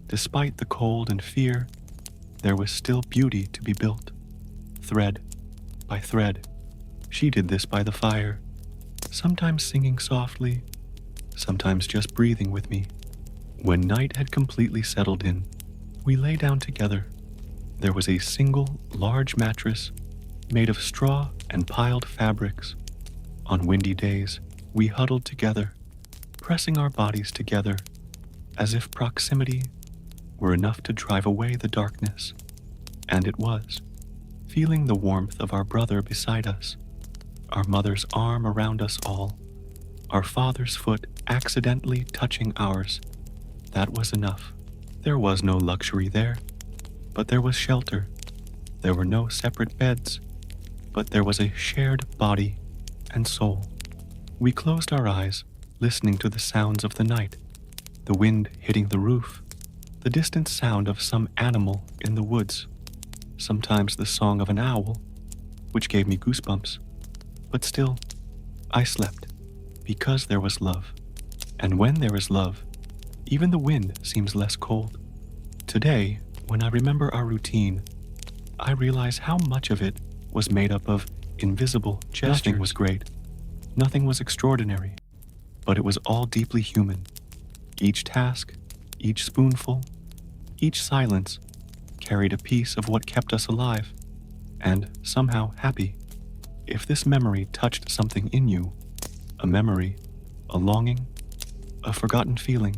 Speaker 1: despite the cold and fear, there was still beauty to be built. Thread by thread, she did this by the fire, sometimes singing softly, sometimes just breathing with me. When night had completely settled in, we lay down together. There was a single large mattress made of straw and piled fabrics. On windy days, we huddled together, pressing our bodies together as if proximity were enough to drive away the darkness. And it was, feeling the warmth of our brother beside us, our mother's arm around us all, our father's foot accidentally touching ours. That was enough. There was no luxury there, but there was shelter. There were no separate beds, but there was a shared body and soul. We closed our eyes, listening to the sounds of the night, the wind hitting the roof, the distant sound of some animal in the woods, sometimes the song of an owl, which gave me goosebumps. But still, I slept, because there was love. And when there is love, even the wind seems less cold. Today, when I remember our routine, I realize how much of it was made up of invisible gestures. Nothing was great. Nothing was extraordinary. But it was all deeply human. Each task, each spoonful, each silence carried a piece of what kept us alive, and somehow happy. If this memory touched something in you, a memory, a longing, a forgotten feeling,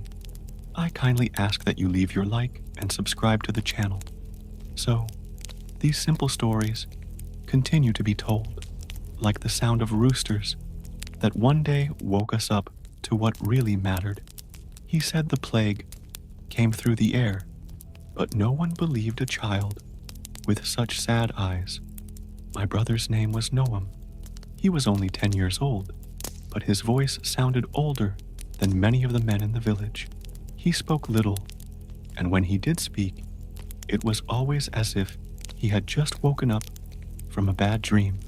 Speaker 1: I kindly ask that you leave your like and subscribe to the channel. So, these simple stories continue to be told, like the sound of roosters that one day woke us up to what really mattered. He said the plague came through the air, but no one believed a child with such sad eyes. My brother's name was Noam. He was only 10 years old, but his voice sounded older than many of the men in the village. He spoke little, and when he did speak, it was always as if he had just woken up from a bad dream.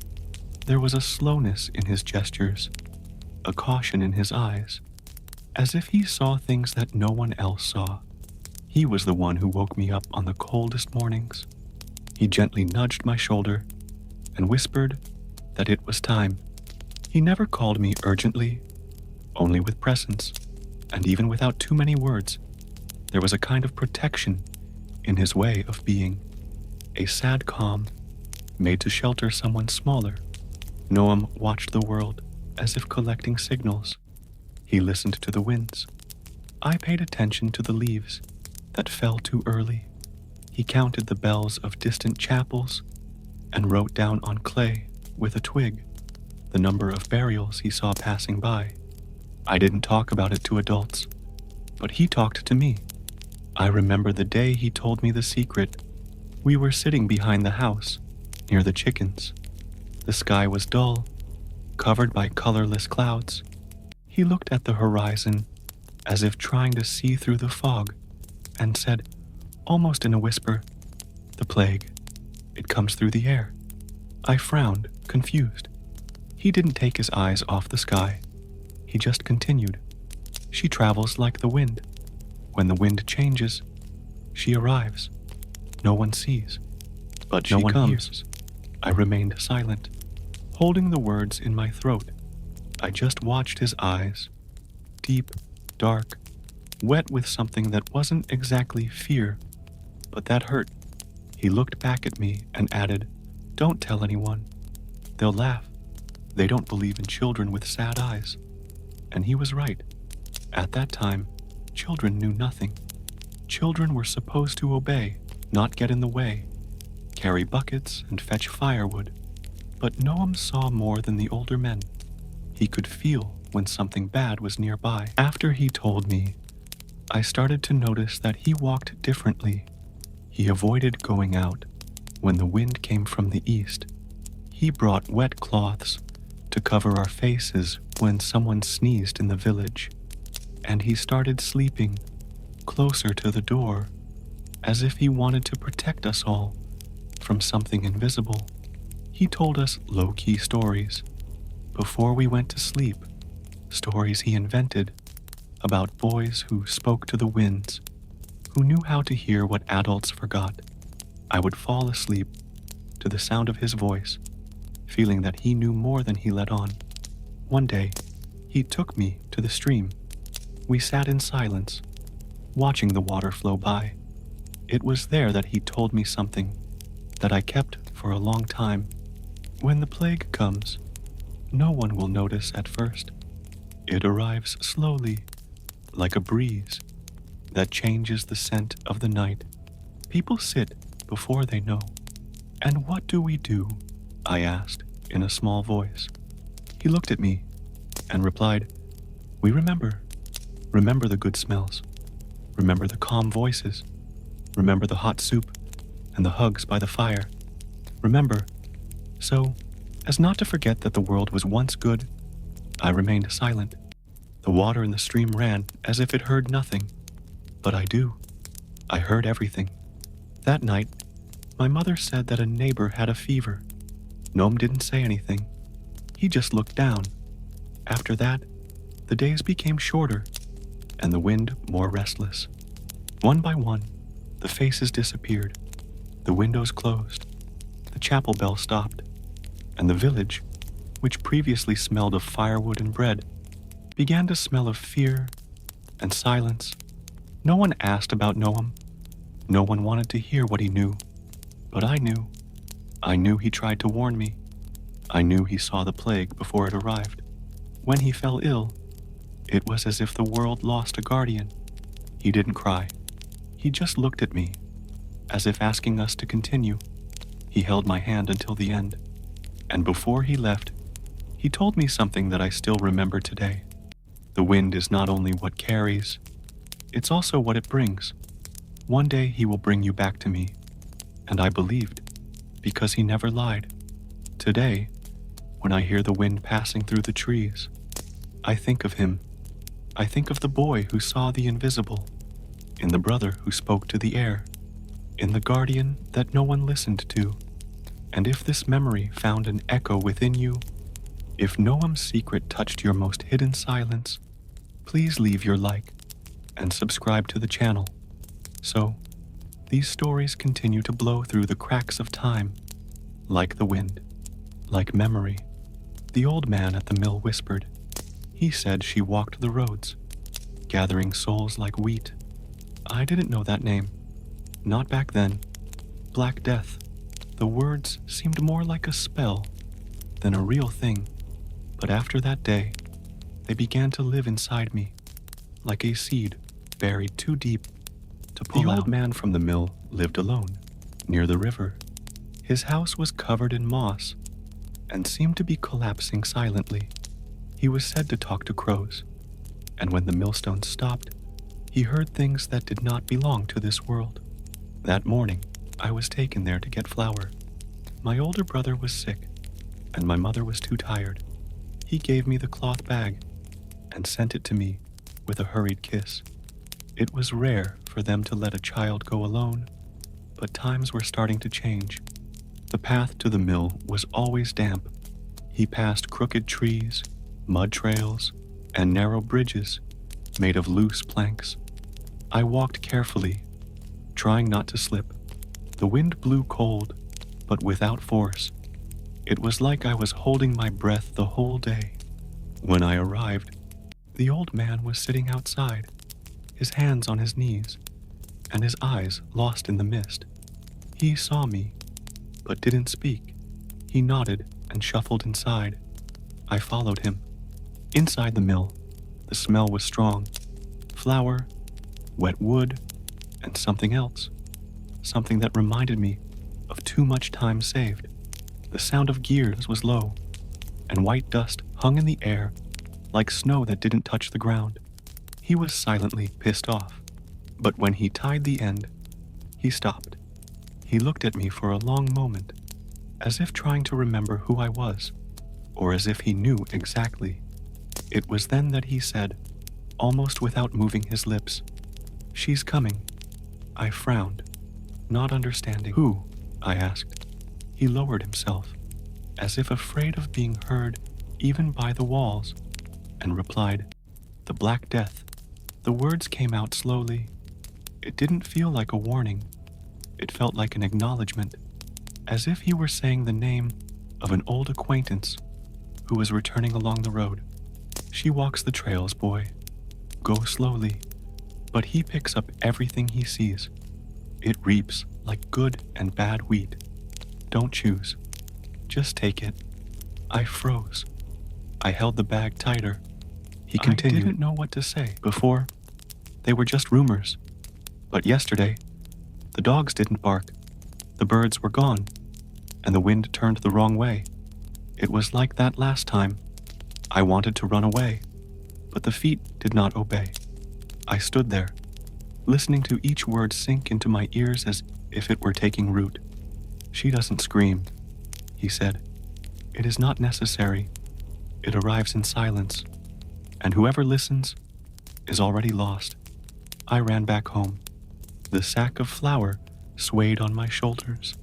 Speaker 1: There was a slowness in his gestures, a caution in his eyes, as if he saw things that no one else saw. He was the one who woke me up on the coldest mornings. He gently nudged my shoulder and whispered that it was time. He never called me urgently, only with presence, and even without too many words, there was a kind of protection in his way of being, a sad calm made to shelter someone smaller. Noam watched the world as if collecting signals. He listened to the winds. I paid attention to the leaves that fell too early. He counted the bells of distant chapels and wrote down on clay with a twig the number of burials he saw passing by. I didn't talk about it to adults, but he talked to me. I remember the day he told me the secret. We were sitting behind the house, near the chickens. The sky was dull, covered by colorless clouds. He looked at the horizon as if trying to see through the fog, and said, almost in a whisper, "The plague, it comes through the air." I frowned, confused. He didn't take his eyes off the sky. He just continued. She travels like the wind. When the wind changes, she arrives. No one sees, but no one hears. I remained silent, holding the words in my throat. I just watched his eyes, deep, dark, wet with something that wasn't exactly fear, but that hurt. He looked back at me and added, "Don't tell anyone. They'll laugh. They don't believe in children with sad eyes." And he was right. At that time, children knew nothing. Children were supposed to obey, not get in the way, carry buckets and fetch firewood. But Noam saw more than the older men. He could feel when something bad was nearby. After he told me, I started to notice that he walked differently. He avoided going out when the wind came from the east. He brought wet cloths to cover our faces when someone sneezed in the village. And he started sleeping closer to the door, as if he wanted to protect us all from something invisible. He told us low-key stories before we went to sleep, stories he invented about boys who spoke to the winds, who knew how to hear what adults forgot. I would fall asleep to the sound of his voice, feeling that he knew more than he let on. One day, he took me to the stream. We sat in silence, watching the water flow by. It was there that he told me something that I kept for a long time. When the plague comes, no one will notice at first. It arrives slowly, like a breeze that changes the scent of the night. People sit before they know. And what do we do? I asked in a small voice. He looked at me and replied, we remember. Remember the good smells. Remember the calm voices. Remember the hot soup and the hugs by the fire. Remember, so as not to forget that the world was once good, I remained silent. The water in the stream ran as if it heard nothing. But I do. I heard everything. That night, my mother said that a neighbor had a fever. Noam didn't say anything. He just looked down. After that, the days became shorter and the wind more restless. One by one, the faces disappeared. The windows closed. The chapel bell stopped. And the village, which previously smelled of firewood and bread, began to smell of fear and silence. No one asked about Noam. No one wanted to hear what he knew. But I knew. I knew he tried to warn me. I knew he saw the plague before it arrived. When he fell ill, it was as if the world lost a guardian. He didn't cry. He just looked at me, as if asking us to continue. He held my hand until the end. And before he left, he told me something that I still remember today. The wind is not only what carries, it's also what it brings. One day he will bring you back to me. And I believed, because he never lied. Today, when I hear the wind passing through the trees, I think of him. I think of the boy who saw the invisible, in the brother who spoke to the air, in the guardian that no one listened to. And if this memory found an echo within you, if Noam's secret touched your most hidden silence, please leave your like and subscribe to the channel. So, these stories continue to blow through the cracks of time, like the wind, like memory. The old man at the mill whispered. He said she walked the roads, gathering souls like wheat. I didn't know that name. Not back then. Black Death. The words seemed more like a spell than a real thing. But after that day, they began to live inside me, like a seed buried too deep to pull out. The old man from the mill lived alone, near the river. His house was covered in moss and seemed to be collapsing silently. He was said to talk to crows, and when the millstones stopped, he heard things that did not belong to this world. That morning, I was taken there to get flour. My older brother was sick, and my mother was too tired. He gave me the cloth bag and sent it to me with a hurried kiss. It was rare for them to let a child go alone, but times were starting to change. The path to the mill was always damp. He passed crooked trees, mud trails, and narrow bridges made of loose planks. I walked carefully, trying not to slip. The wind blew cold, but without force. It was like I was holding my breath the whole day. When I arrived, the old man was sitting outside, his hands on his knees, and his eyes lost in the mist. He saw me, but didn't speak. He nodded and shuffled inside. I followed him. Inside the mill, the smell was strong. Flour, wet wood, and something else. Something that reminded me of too much time saved. The sound of gears was low, and white dust hung in the air like snow that didn't touch the ground. He was silently pissed off, but when he tied the end, he stopped. He looked at me for a long moment, as if trying to remember who I was, or as if he knew exactly. It was then that he said, almost without moving his lips, "She's coming." I frowned, not understanding. "Who?" I asked. He lowered himself, as if afraid of being heard even by the walls, and replied, "The Black Death." The words came out slowly. It didn't feel like a warning. It felt like an acknowledgement, as if he were saying the name of an old acquaintance who was returning along the road. "She walks the trails, boy. Go slowly, but he picks up everything he sees. It reaps like good and bad wheat. Don't choose. Just take it." I froze. I held the bag tighter. He continued, "I didn't know what to say. Before, they were just rumors. But yesterday, the dogs didn't bark. The birds were gone, and the wind turned the wrong way. It was like that last time. I wanted to run away, but the feet did not obey. I stood there, listening to each word sink into my ears as if it were taking root. She doesn't scream," he said. "It is not necessary. It arrives in silence, and whoever listens is already lost." I ran back home. The sack of flour swayed on my shoulders,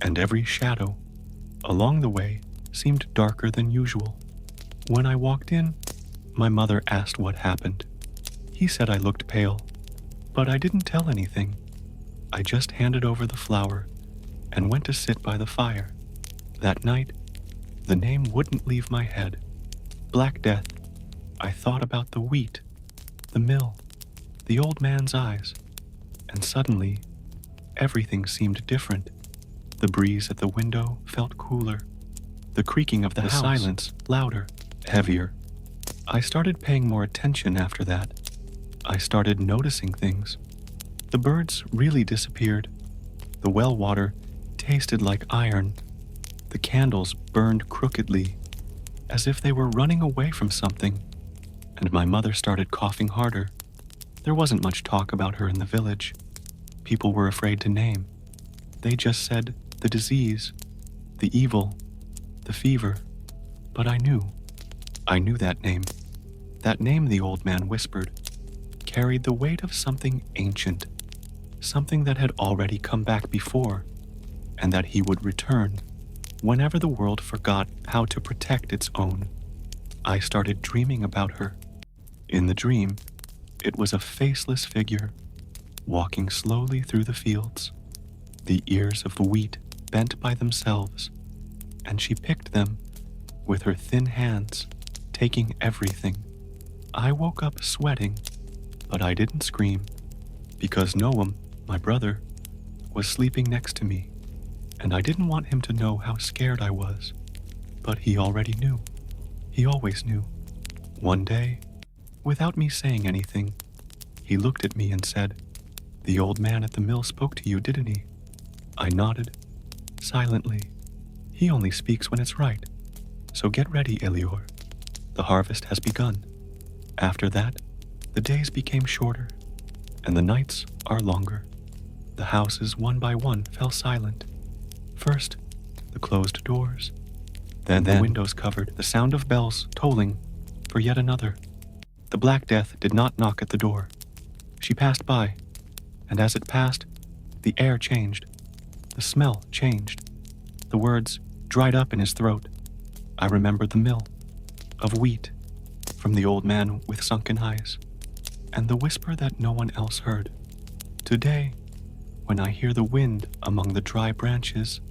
Speaker 1: and every shadow along the way seemed darker than usual. When I walked in, my mother asked what happened. He said I looked pale, but I didn't tell anything. I just handed over the flour and went to sit by the fire. That night, the name wouldn't leave my head. Black Death. I thought about the wheat, the mill, the old man's eyes, and suddenly, everything seemed different. The breeze at the window felt cooler. The creaking of the house, silence louder, heavier. I started paying more attention after that. I started noticing things. The birds really disappeared. The well water tasted like iron. The candles burned crookedly, as if they were running away from something. And my mother started coughing harder. There wasn't much talk about her in the village. People were afraid to name. They just said the disease, the evil, the fever. But I knew that name. That name, the old man whispered, carried the weight of something ancient, something that had already come back before, and that he would return whenever the world forgot how to protect its own. I started dreaming about her. In the dream, it was a faceless figure, walking slowly through the fields, the ears of the wheat bent by themselves, and she picked them with her thin hands, taking everything. I woke up sweating, but I didn't scream, because Noam, my brother, was sleeping next to me, and I didn't want him to know how scared I was. But he already knew. He always knew. One day, without me saying anything, he looked at me and said, "The old man at the mill spoke to you, didn't he?" I nodded, silently. "He only speaks when it's right. So get ready, Elior. The harvest has begun." After that, the days became shorter, and the nights are longer. The houses, one by one, fell silent. First, the closed doors. Then the windows covered, the sound of bells tolling for yet another. The Black Death did not knock at the door. She passed by, and as it passed, the air changed. The smell changed. The words dried up in his throat. I remembered the mill of wheat from the old man with sunken eyes, and the whisper that no one else heard. Today, when I hear the wind among the dry branches,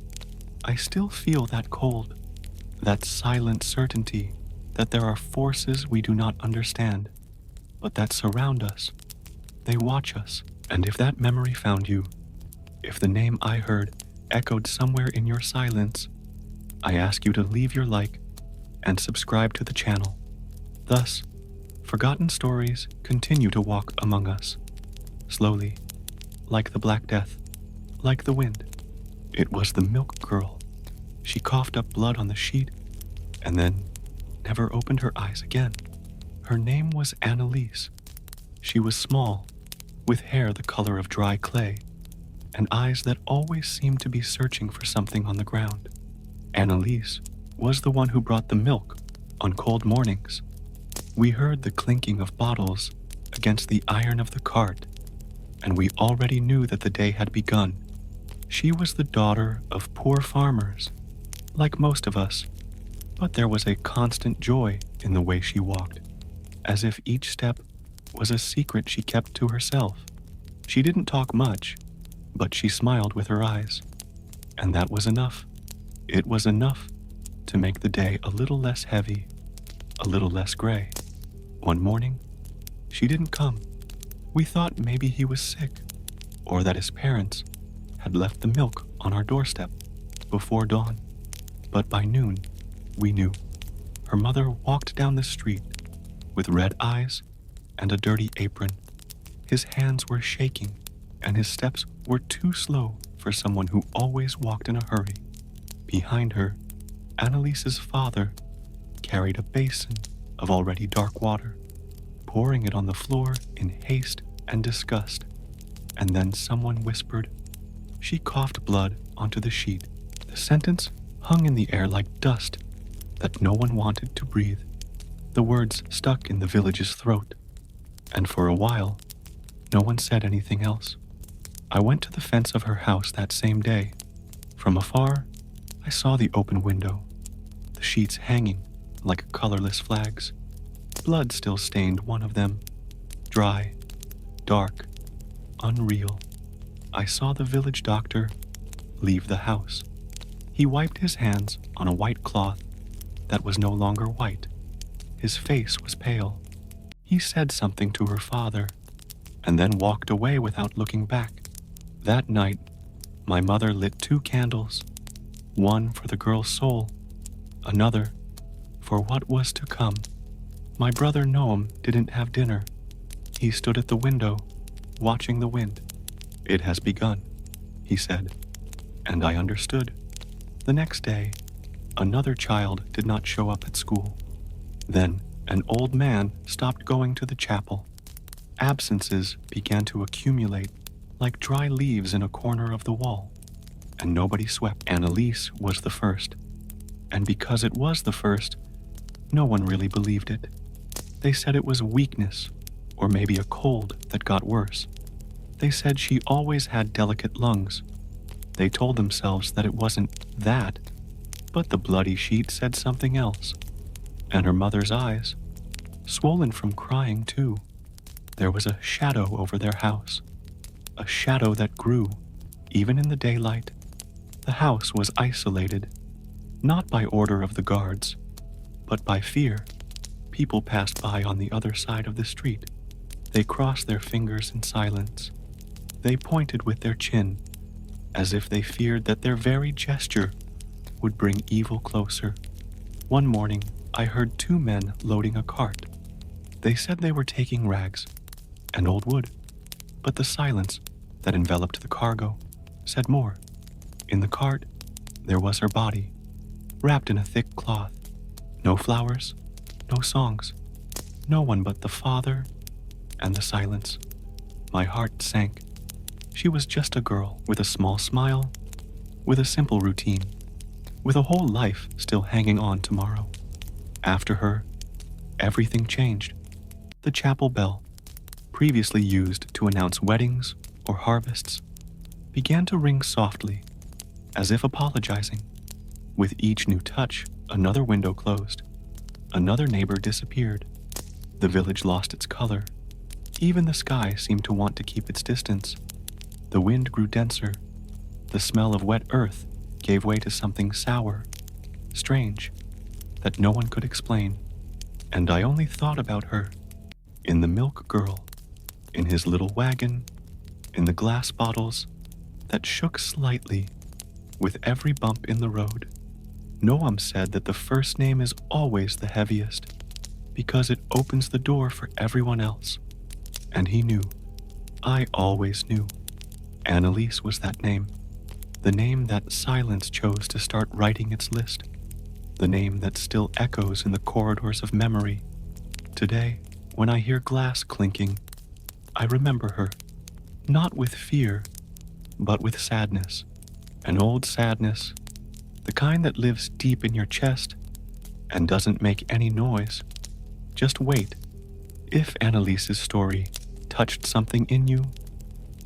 Speaker 1: I still feel that cold, that silent certainty that there are forces we do not understand, but that surround us. They watch us, and if that memory found you, if the name I heard echoed somewhere in your silence, I ask you to leave your like and subscribe to the channel. Thus, forgotten stories continue to walk among us, slowly, like the Black Death, like the wind. It was the milk girl. She coughed up blood on the sheet and then never opened her eyes again. Her name was Annalise. She was small, with hair the color of dry clay, and eyes that always seemed to be searching for something on the ground. Annalise was the one who brought the milk on cold mornings. We heard the clinking of bottles against the iron of the cart, and we already knew that the day had begun. She was the daughter of poor farmers, like most of us, but there was a constant joy in the way she walked, as if each step was a secret she kept to herself. She didn't talk much, but she smiled with her eyes, and that was enough. It was enough to make the day a little less heavy, a little less gray. One morning, she didn't come. We thought maybe he was sick, or that his parents had left the milk on our doorstep before dawn. But by noon, we knew. Her mother walked down the street with red eyes and a dirty apron. His hands were shaking, and his steps were too slow for someone who always walked in a hurry. Behind her, Annalise's father carried a basin of already dark water, pouring it on the floor in haste and disgust. And then someone whispered. She coughed blood onto the sheet. The sentence hung in the air like dust that no one wanted to breathe. The words stuck in the village's throat, and for a while, no one said anything else. I went to the fence of her house that same day. From afar, I saw the open window, the sheets hanging like colorless flags. Blood still stained one of them, dry, dark, unreal. I saw the village doctor leave the house. He wiped his hands on a white cloth that was no longer white. His face was pale. He said something to her father, and then walked away without looking back. That night, my mother lit 2 candles, one for the girl's soul, another for what was to come. My brother Noam didn't have dinner. He stood at the window, watching the wind. It has begun, he said, and I understood. The next day, another child did not show up at school. Then, an old man stopped going to the chapel. Absences began to accumulate like dry leaves in a corner of the wall, and nobody swept. Annalise was the first, and because it was the first, no one really believed it. They said it was weakness, or maybe a cold that got worse. They said she always had delicate lungs. They told themselves that it wasn't that, but the bloody sheet said something else. And her mother's eyes, swollen from crying too. There was a shadow over their house, a shadow that grew, even in the daylight. The house was isolated, not by order of the guards, but by fear. People passed by on the other side of the street. They crossed their fingers in silence. They pointed with their chin, as if they feared that their very gesture would bring evil closer. One morning, I heard 2 men loading a cart. They said they were taking rags and old wood, but the silence that enveloped the cargo said more. In the cart, there was her body, wrapped in a thick cloth. No flowers, no songs, no one but the father and the silence. My heart sank. She was just a girl with a small smile, with a simple routine, with a whole life still hanging on tomorrow. After her, everything changed. The chapel bell, previously used to announce weddings or harvests, began to ring softly, as if apologizing. With each new touch, another window closed. Another neighbor disappeared. The village lost its color. Even the sky seemed to want to keep its distance. The wind grew denser. The smell of wet earth gave way to something sour, strange, that no one could explain. And I only thought about her, in the milk girl, in his little wagon, in the glass bottles that shook slightly with every bump in the road. Noam said that the first name is always the heaviest because it opens the door for everyone else. And he knew. I always knew. Annalise was that name. The name that silence chose to start writing its list. The name that still echoes in the corridors of memory. Today, when I hear glass clinking, I remember her, not with fear, but with sadness. An old sadness, the kind that lives deep in your chest and doesn't make any noise. Just wait. If Annalise's story touched something in you,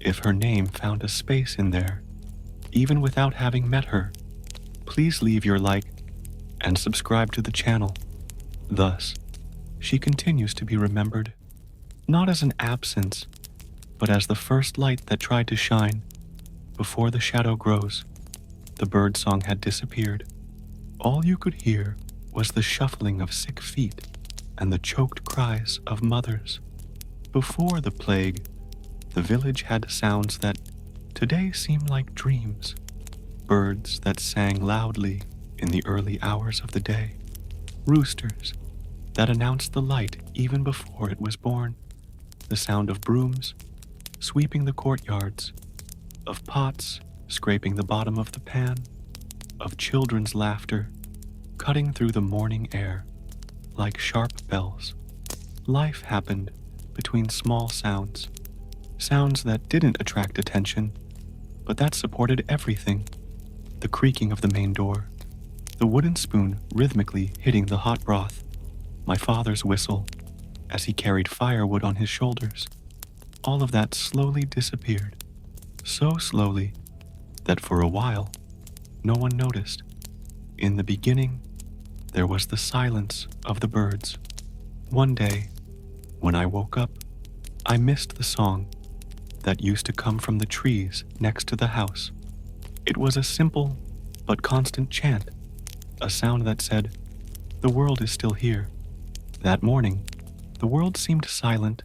Speaker 1: if her name found a space in there, even without having met her, please leave your like and subscribe to the channel. Thus, she continues to be remembered, not as an absence, but as the first light that tried to shine before the shadow grows. The bird song had disappeared. All you could hear was the shuffling of sick feet and the choked cries of mothers. Before the plague, the village had sounds that today seem like dreams. Birds that sang loudly in the early hours of the day. Roosters that announced the light even before it was born. The sound of brooms sweeping the courtyards, of pots scraping the bottom of the pan, of children's laughter cutting through the morning air like sharp bells. Life happened between small sounds, sounds that didn't attract attention, but that supported everything. The creaking of the main door, the wooden spoon rhythmically hitting the hot broth, my father's whistle as he carried firewood on his shoulders. All of that slowly disappeared, so slowly that for a while no one noticed. In the beginning, there was the silence of the birds. One day, when I woke up, I missed the song that used to come from the trees next to the house. It was a simple but constant chant, a sound that said, "The world is still here." That morning, the world seemed silent,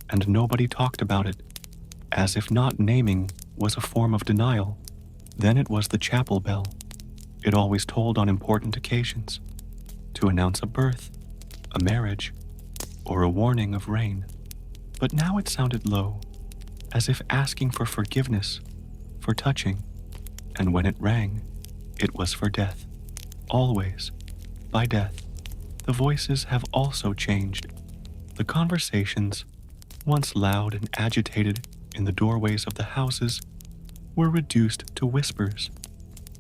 Speaker 1: and nobody talked about it, as if not naming was a form of denial. Then it was the chapel bell. It always tolled on important occasions, to announce a birth, a marriage, or a warning of rain. But now it sounded low, as if asking for forgiveness, for touching, and when it rang, it was for death. Always, by death. The voices have also changed. The conversations, once loud and agitated in the doorways of the houses, were reduced to whispers.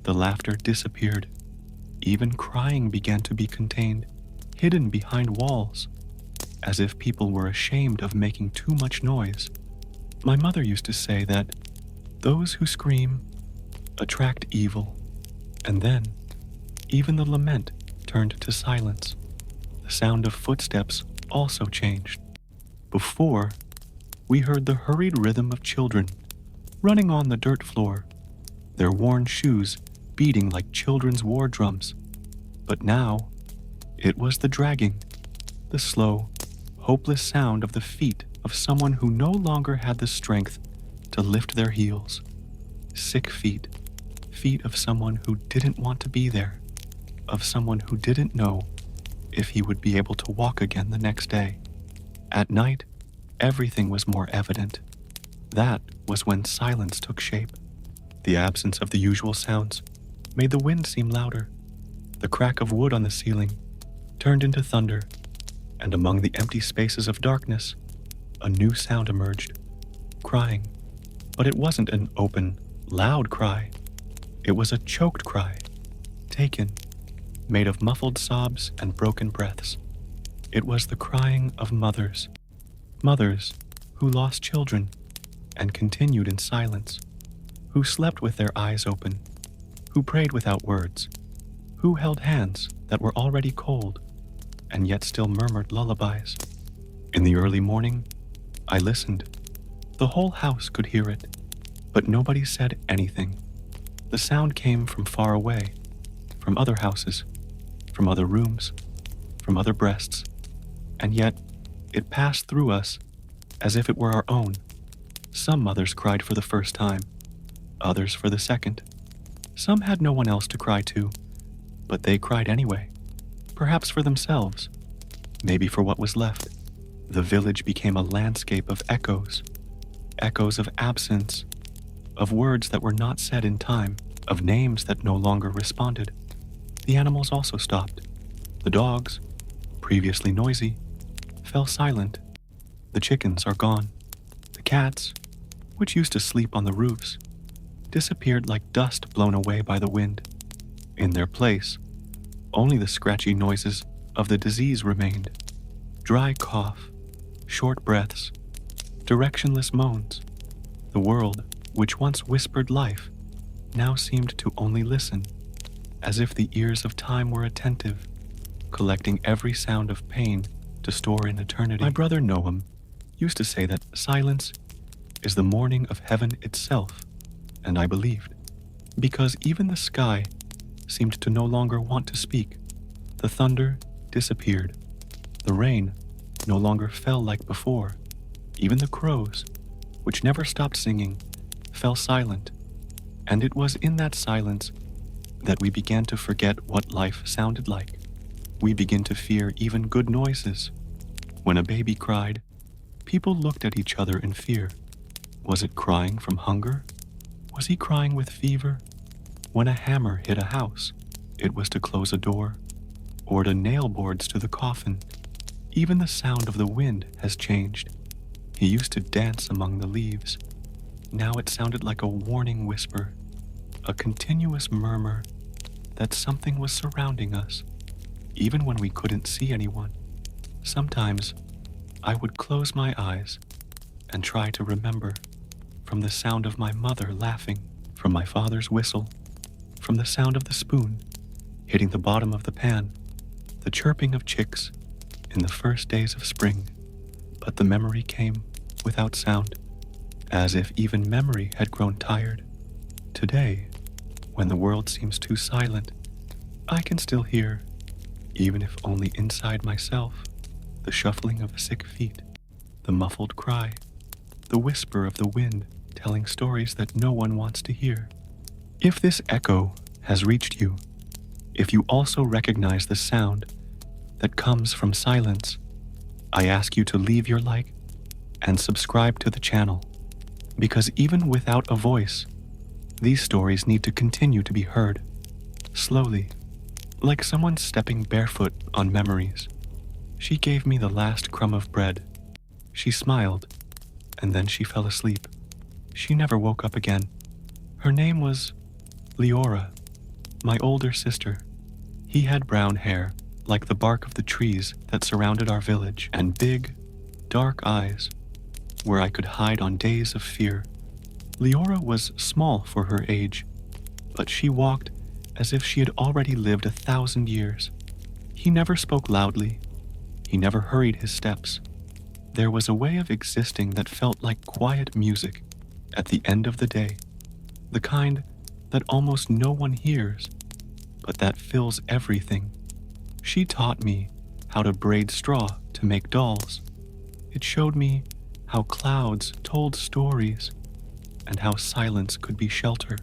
Speaker 1: The laughter disappeared. Even crying began to be contained, hidden behind walls, as if people were ashamed of making too much noise. My mother used to say that those who scream attract evil, and then even the lament turned to silence. The sound of footsteps also changed. Before, we heard the hurried rhythm of children running on the dirt floor, their worn shoes beating like children's war drums. But now, it was the dragging, the slow, hopeless sound of the feet of someone who no longer had the strength to lift their heels. Sick feet, feet of someone who didn't want to be there, of someone who didn't know if he would be able to walk again the next day. At night, everything was more evident. That was when silence took shape. The absence of the usual sounds made the wind seem louder. The crack of wood on the ceiling turned into thunder, and among the empty spaces of darkness, a new sound emerged. Crying. But it wasn't an open, loud cry. It was a choked cry, taken, made of muffled sobs and broken breaths. It was the crying of mothers. Mothers who lost children and continued in silence, who slept with their eyes open, who prayed without words, who held hands that were already cold and yet still murmured lullabies. In the early morning, I listened. The whole house could hear it, but nobody said anything. The sound came from far away, from other houses, from other rooms, from other breasts, and yet it passed through us as if it were our own. Some mothers cried for the first time, others for the second. Some had no one else to cry to, but they cried anyway, perhaps for themselves, maybe for what was left. The village became a landscape of echoes, echoes of absence, of words that were not said in time, of names that no longer responded. The animals also stopped. The dogs, previously noisy, fell silent. The chickens are gone. The cats, which used to sleep on the roofs, disappeared like dust blown away by the wind. In their place, only the scratchy noises of the disease remained. Dry cough, short breaths, directionless moans. The world, which once whispered life, now seemed to only listen. as if the ears of time were attentive, collecting every sound of pain to store in eternity. My brother Noam used to say that silence is the morning of heaven itself, and I believed, because even the sky seemed to no longer want to speak. The thunder disappeared. The rain no longer fell like before. Even the crows, which never stopped singing, fell silent. And it was in that silence that we began to forget what life sounded like. We begin to fear even good noises. When a baby cried, people looked at each other in fear. Was it crying from hunger? Was he crying with fever? When a hammer hit a house, it was to close a door, or to nail boards to the coffin. Even the sound of the wind has changed. He used to dance among the leaves. Now it sounded like a warning whisper, a continuous murmur that something was surrounding us, even when we couldn't see anyone. Sometimes I would close my eyes and try to remember, from the sound of my mother laughing, from my father's whistle, from the sound of the spoon hitting the bottom of the pan, the chirping of chicks in the first days of spring. But the memory came without sound, as if even memory had grown tired. Today, when the world seems too silent, I can still hear, even if only inside myself, the shuffling of sick feet, the muffled cry, the whisper of the wind telling stories that no one wants to hear. If this echo has reached you, if you also recognize the sound that comes from silence, I ask you to leave your like and subscribe to the channel, because even without a voice, these stories need to continue to be heard, slowly, like someone stepping barefoot on memories. She gave me the last crumb of bread. She smiled, and then she fell asleep. She never woke up again. Her name was Leora, my older sister. He had brown hair, like the bark of the trees that surrounded our village, and big, dark eyes, where I could hide on days of fear. Leora was small for her age, but she walked as if she had already lived 1,000 years. He never spoke loudly. He never hurried his steps. There was a way of existing that felt like quiet music at the end of the day, the kind that almost no one hears, but that fills everything. She taught me how to braid straw to make dolls. It showed me how clouds told stories and how silence could be shelter.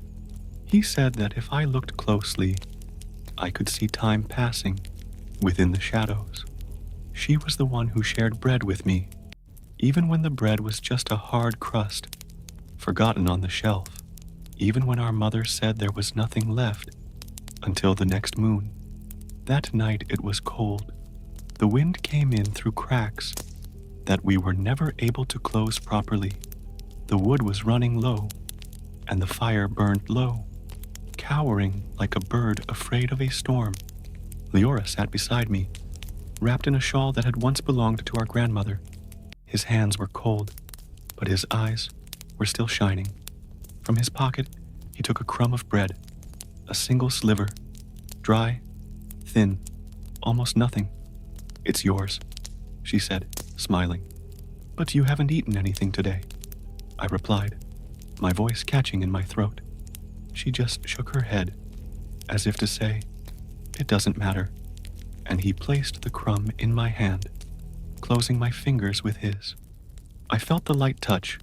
Speaker 1: He said that if I looked closely, I could see time passing within the shadows. She was the one who shared bread with me, even when the bread was just a hard crust, forgotten on the shelf, even when our mother said there was nothing left until the next moon. That night it was cold. The wind came in through cracks that we were never able to close properly. The wood was running low, and the fire burned low, cowering like a bird afraid of a storm. Leora sat beside me, wrapped in a shawl that had once belonged to our grandmother. His hands were cold, but his eyes were still shining. From his pocket, he took a crumb of bread, a single sliver, dry, thin, almost nothing. "It's yours," she said, smiling. "But you haven't eaten anything today," I replied, my voice catching in my throat. She just shook her head, as if to say, "It doesn't matter," and he placed the crumb in my hand, closing my fingers with his. I felt the light touch,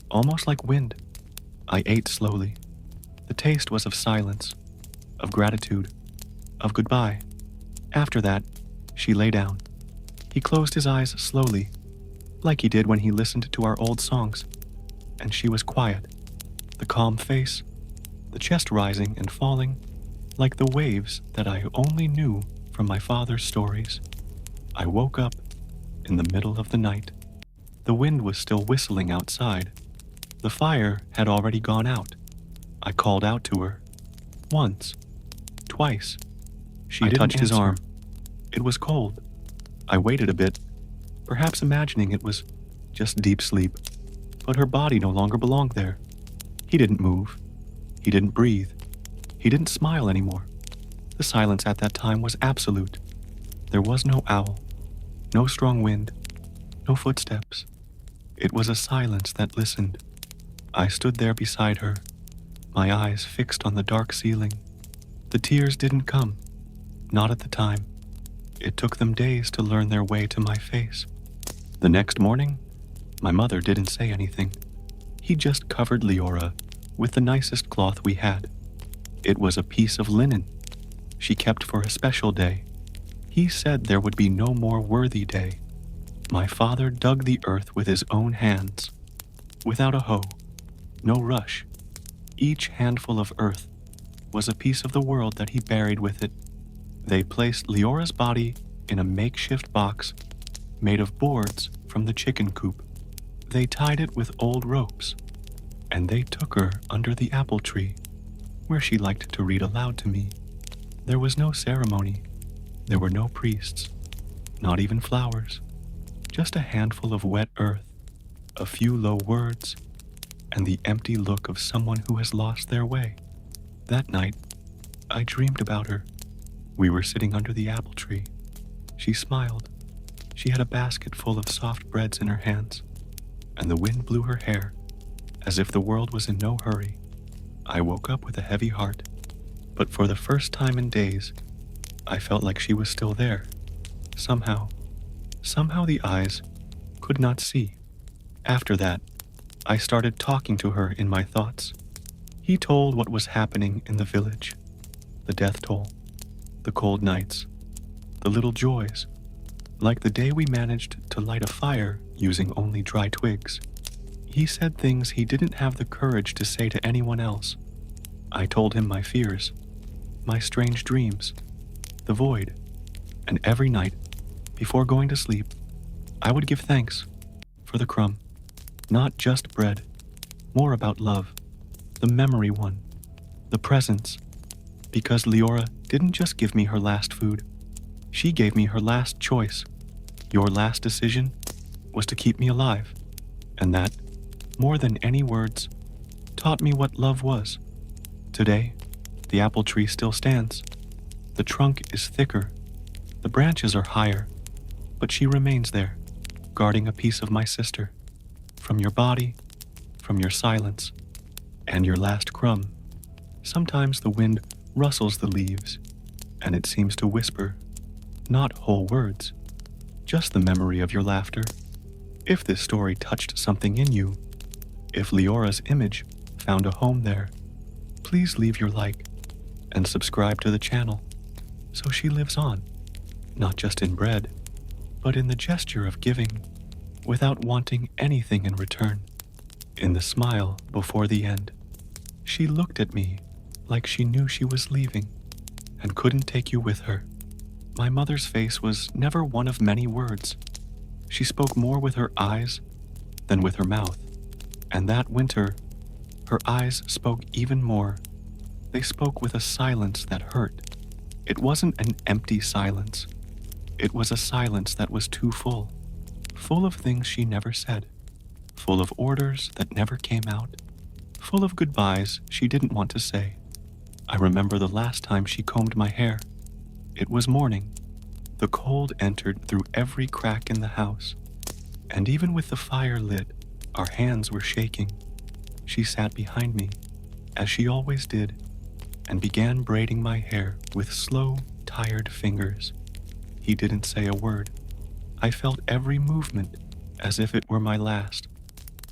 Speaker 1: almost like wind. I ate slowly. The taste was of silence, of gratitude, of goodbye. After that, she lay down. He closed his eyes slowly, like he did when he listened to our old songs, and she was quiet, the calm face, the chest rising and falling, like the waves that I only knew from my father's stories. I woke up in the middle of the night. The wind was still whistling outside. The fire had already gone out. I called out to her. Once. Twice. She touched his arm. It was cold. I waited a bit, perhaps imagining it was just deep sleep, but her body no longer belonged there. He didn't move. He didn't breathe. He didn't smile anymore. The silence at that time was absolute. There was no owl, no strong wind, no footsteps. It was a silence that listened. I stood there beside her, my eyes fixed on the dark ceiling. The tears didn't come, not at the time. It took them days to learn their way to my face. The next morning, my mother didn't say anything. He just covered Leora with the nicest cloth we had. It was a piece of linen she kept for a special day. He said there would be no more worthy day. My father dug the earth with his own hands, without a hoe, no rush. Each handful of earth was a piece of the world that he buried with it. They placed Leora's body in a makeshift box made of boards from the chicken coop. They tied it with old ropes, and they took her under the apple tree, where she liked to read aloud to me. There was no ceremony. There were no priests, not even flowers, just a handful of wet earth, a few low words, and the empty look of someone who has lost their way. That night, I dreamed about her. We were sitting under the apple tree. She smiled. She had a basket full of soft breads in her hands, and the wind blew her hair, as if the world was in no hurry. I woke up with a heavy heart, but for the first time in days, I felt like she was still there. Somehow the eyes could not see. After that, I started talking to her in my thoughts. He told what was happening in the village, the death toll, the cold nights, the little joys, like the day we managed to light a fire using only dry twigs. He said things he didn't have the courage to say to anyone else. I told him my fears, my strange dreams, the void, and every night, before going to sleep, I would give thanks for the crumb, not just bread, more about love, the memory one, the presence, because Leora didn't just give me her last food, she gave me her last choice. Your last decision was to keep me alive, and that, more than any words, taught me what love was. Today, the apple tree still stands. The trunk is thicker, the branches are higher, but she remains there, guarding a piece of my sister, from your body, from your silence, and your last crumb. Sometimes the wind rustles the leaves, and it seems to whisper, not whole words, just the memory of your laughter. If this story touched something in you, if Leora's image found a home there, please leave your like and subscribe to the channel so she lives on, not just in bread, but in the gesture of giving without wanting anything in return, in the smile before the end. She looked at me like she knew she was leaving and couldn't take you with her. My mother's face was never one of many words. She spoke more with her eyes than with her mouth. And that winter, her eyes spoke even more. They spoke with a silence that hurt. It wasn't an empty silence. It was a silence that was too full of things she never said, full of orders that never came out, full of goodbyes she didn't want to say. I remember the last time she combed my hair. It was morning. The cold entered through every crack in the house, and even with the fire lit, our hands were shaking. She sat behind me, as she always did, and began braiding my hair with slow, tired fingers. He didn't say a word. I felt every movement as if it were my last.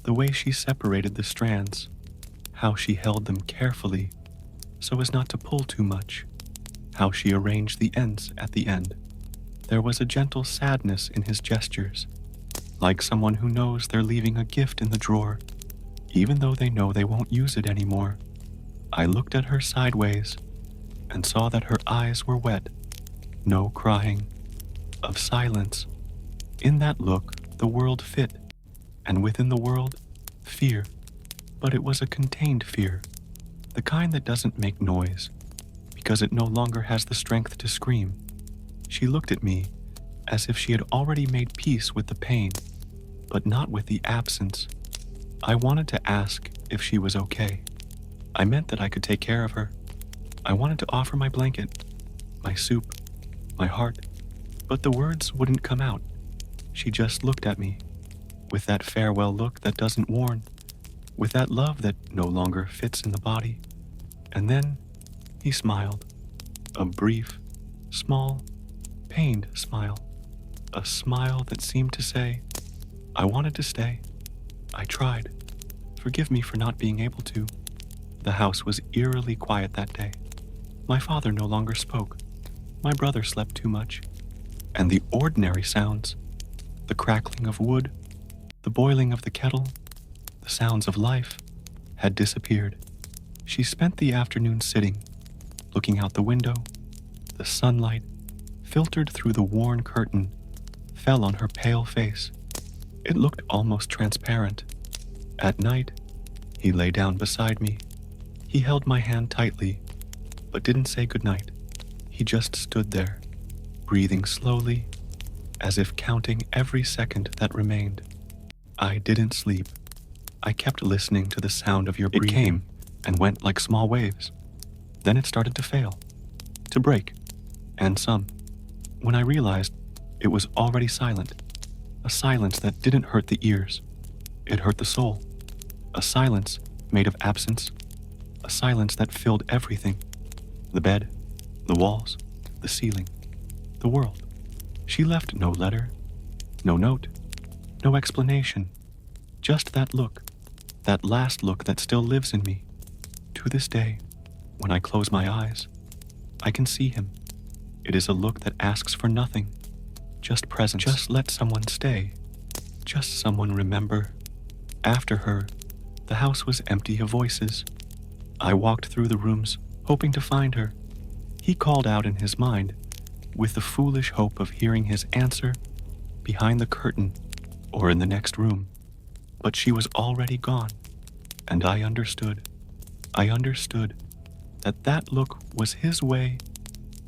Speaker 1: The way she separated the strands, how she held them carefully so as not to pull too much, how she arranged the ends at the end. There was a gentle sadness in his gestures, like someone who knows they're leaving a gift in the drawer, even though they know they won't use it anymore. I looked at her sideways and saw that her eyes were wet. No crying, of silence. In that look, the world fit, and within the world, fear. But it was a contained fear, the kind that doesn't make noise, because it no longer has the strength to scream. She looked at me as if she had already made peace with the pain, but not with the absence. I wanted to ask if she was okay. I meant that I could take care of her. I wanted to offer my blanket, my soup, my heart, but the words wouldn't come out. She just looked at me, with that farewell look that doesn't warn, with that love that no longer fits in the body. And then he smiled, a brief, small, pained smile, a smile that seemed to say, I wanted to stay. I tried. Forgive me for not being able to. The house was eerily quiet that day. My father no longer spoke. My brother slept too much. And the ordinary sounds, the crackling of wood, the boiling of the kettle, the sounds of life, had disappeared. She spent the afternoon sitting, looking out the window. The sunlight, filtered through the worn curtain, fell on her pale face. It looked almost transparent. At night, he lay down beside me. He held my hand tightly, but didn't say goodnight. He just stood there, breathing slowly, as if counting every second that remained. I didn't sleep. I kept listening to the sound of your breathing. It came and went like small waves. Then it started to fail, to break, and some. When I realized, it was already silent. A silence that didn't hurt the ears. It hurt the soul. A silence made of absence. A silence that filled everything. The bed, the walls, the ceiling, the world. She left no letter, no note, no explanation. Just that look, that last look that still lives in me. To this day, when I close my eyes, I can see him. It is a look that asks for nothing, just presence. Just let someone stay, just someone remember. After her, the house was empty of voices. I walked through the rooms, hoping to find her. He called out in his mind, with the foolish hope of hearing his answer behind the curtain or in the next room. But she was already gone, and I understood. I understood that that look was his way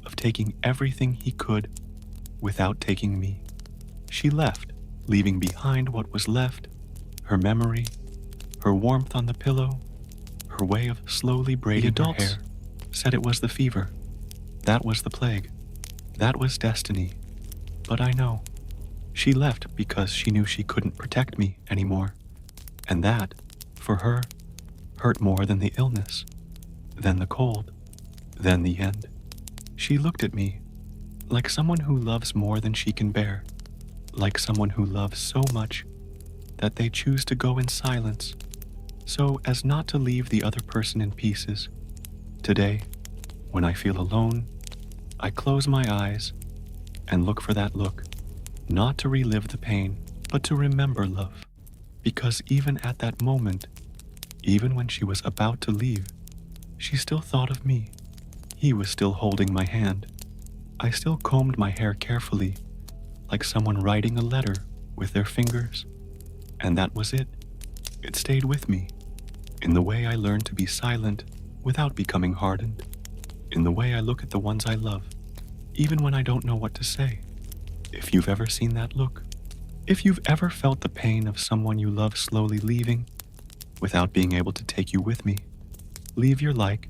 Speaker 1: of taking everything he could without taking me. She left, leaving behind what was left, her memory, her warmth on the pillow, her way of slowly braiding her hair. Said it was the fever. That was the plague. That was destiny. But I know. She left because she knew she couldn't protect me anymore. And that, for her, hurt more than the illness, than the cold, than the end. She looked at me like someone who loves more than she can bear, like someone who loves so much that they choose to go in silence so as not to leave the other person in pieces. Today, when I feel alone, I close my eyes and look for that look, not to relive the pain, but to remember love. Because even at that moment, even when she was about to leave, she still thought of me. He was still holding my hand. I still combed my hair carefully, like someone writing a letter with their fingers. And that was it. It stayed with me, in the way I learned to be silent without becoming hardened, in the way I look at the ones I love, even when I don't know what to say. If you've ever seen that look, if you've ever felt the pain of someone you love slowly leaving without being able to take you with me, leave your like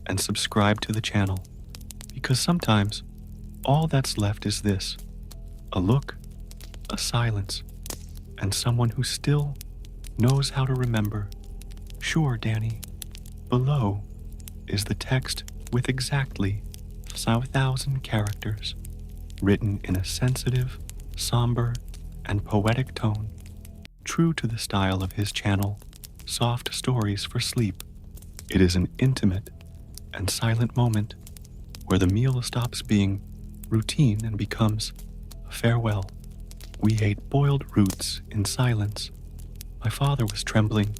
Speaker 1: and subscribe to the channel, because sometimes all that's left is this: a look, a silence, and someone who still knows how to remember. Sure, Danny. Below is the text with exactly 1,000 characters, written in a sensitive, somber, and poetic tone, true to the style of his channel, Soft Stories for Sleep. It is an intimate and silent moment where the meal stops being routine and becomes a farewell. We ate boiled roots in silence. My father was trembling.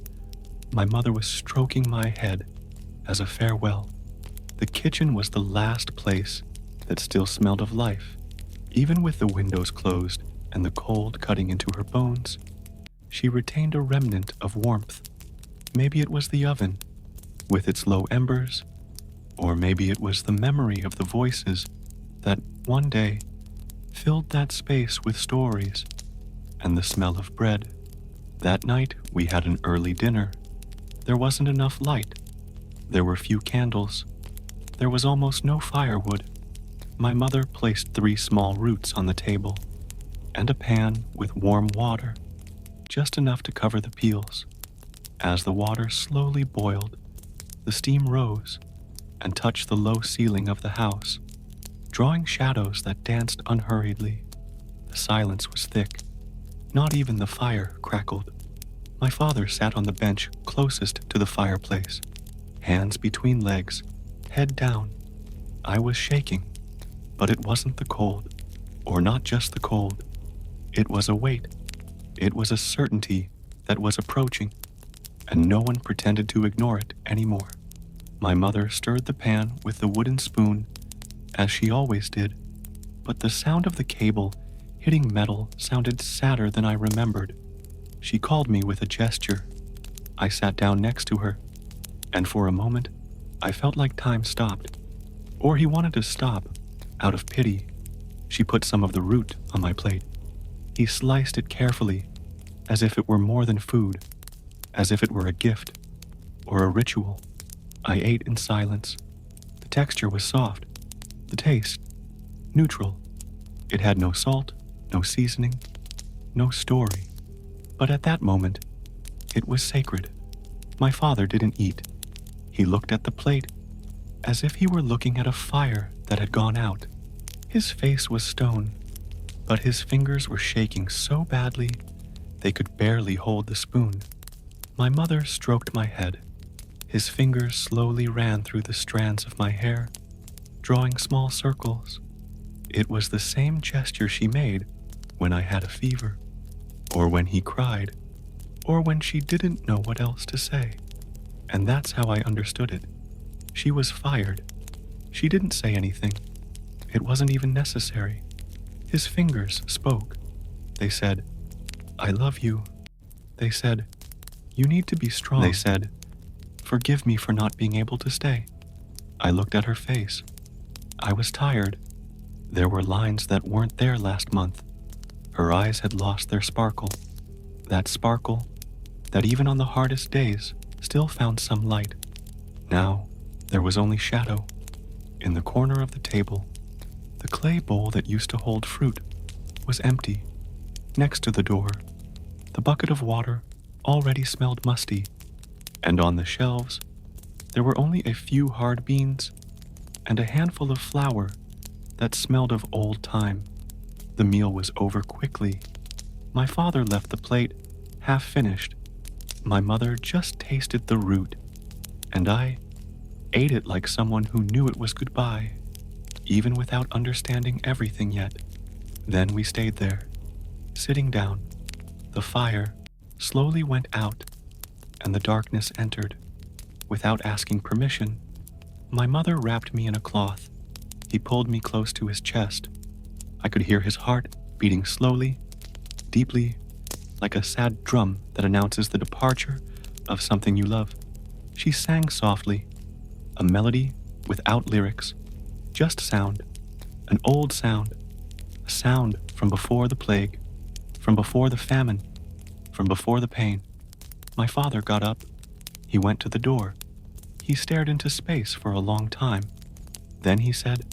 Speaker 1: My mother was stroking my head as a farewell. The kitchen was the last place that still smelled of life. Even with the windows closed and the cold cutting into her bones, she retained a remnant of warmth. Maybe it was the oven, with its low embers, or maybe it was the memory of the voices that one day filled that space with stories, and the smell of bread. That night we had an early dinner. There wasn't enough light. There were few candles. There was almost no firewood. My mother placed 3 small roots on the table and a pan with warm water, just enough to cover the peels. As the water slowly boiled, the steam rose and touched the low ceiling of the house, drawing shadows that danced unhurriedly. The silence was thick. Not even the fire crackled. My father sat on the bench closest to the fireplace, hands between legs, head down. I was shaking, but it wasn't the cold, or not just the cold. It was a weight. It was a certainty that was approaching, and no one pretended to ignore it anymore. My mother stirred the pan with the wooden spoon, as she always did, but the sound of the cable hitting metal sounded sadder than I remembered. She called me with a gesture. I sat down next to her, and for a moment, I felt like time stopped. Or he wanted to stop, out of pity. She put some of the root on my plate. He sliced it carefully, as if it were more than food, as if it were a gift, or a ritual. I ate in silence. The texture was soft. The taste, neutral. It had no salt, no seasoning, no story. But at that moment, it was sacred. My father didn't eat. He looked at the plate, as if he were looking at a fire that had gone out. His face was stone, but his fingers were shaking so badly they could barely hold the spoon. My mother stroked my head. His fingers slowly ran through the strands of my hair, drawing small circles. It was the same gesture she made when I had a fever, or when he cried, or when she didn't know what else to say. And that's how I understood it. She was fired. She didn't say anything. It wasn't even necessary. His fingers spoke. They said, "I love you." They said, "You need to be strong." They said, "Forgive me for not being able to stay." I looked at her face. I was tired. There were lines that weren't there last month. Her eyes had lost their sparkle. That sparkle that even on the hardest days still found some light. Now, there was only shadow. In the corner of the table, the clay bowl that used to hold fruit was empty. Next to the door, the bucket of water already smelled musty, and on the shelves, there were only a few hard beans and a handful of flour that smelled of old time. The meal was over quickly. My father left the plate half finished. My mother just tasted the root, and I ate it like someone who knew it was goodbye, even without understanding everything yet. Then we stayed there, sitting down. The fire slowly went out, and the darkness entered. Without asking permission, my mother wrapped me in a cloth. He pulled me close to his chest. I could hear his heart beating slowly, deeply, like a sad drum that announces the departure of something you love. She sang softly, a melody without lyrics, just sound, an old sound, a sound from before the plague, from before the famine, from before the pain. My father got up. He went to the door. He stared into space for a long time. Then he said,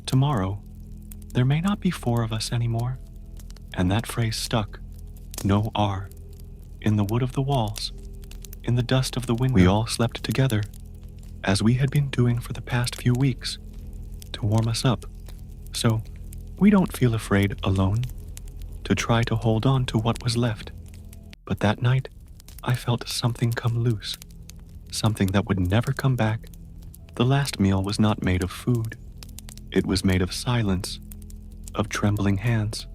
Speaker 1: "Tomorrow, there may not be 4 of us anymore." And that phrase stuck. No R. In the wood of the walls, in the dust of the window, we all slept together, as we had been doing for the past few weeks, to warm us up. So, we don't feel afraid alone, to try to hold on to what was left. But that night, I felt something come loose, something that would never come back. The last meal was not made of food. It was made of silence, of trembling hands,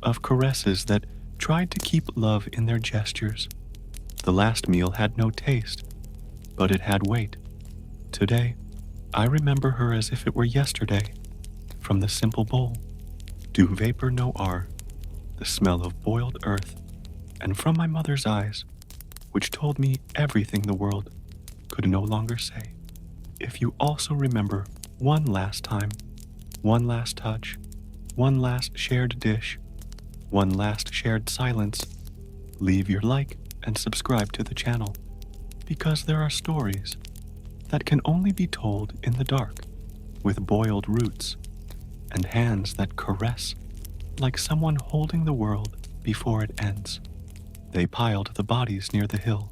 Speaker 1: of caresses that tried to keep love in their gestures. The last meal had no taste, but it had weight. Today, I remember her as if it were yesterday, from the simple bowl, dew vapor no R, the smell of boiled earth, and from my mother's eyes, which told me everything the world could no longer say. If you also remember one last time, one last touch, one last shared dish, one last shared silence, leave your like and subscribe to the channel, because there are stories that can only be told in the dark with boiled roots and hands that caress like someone holding the world before it ends. They piled the bodies near the hill.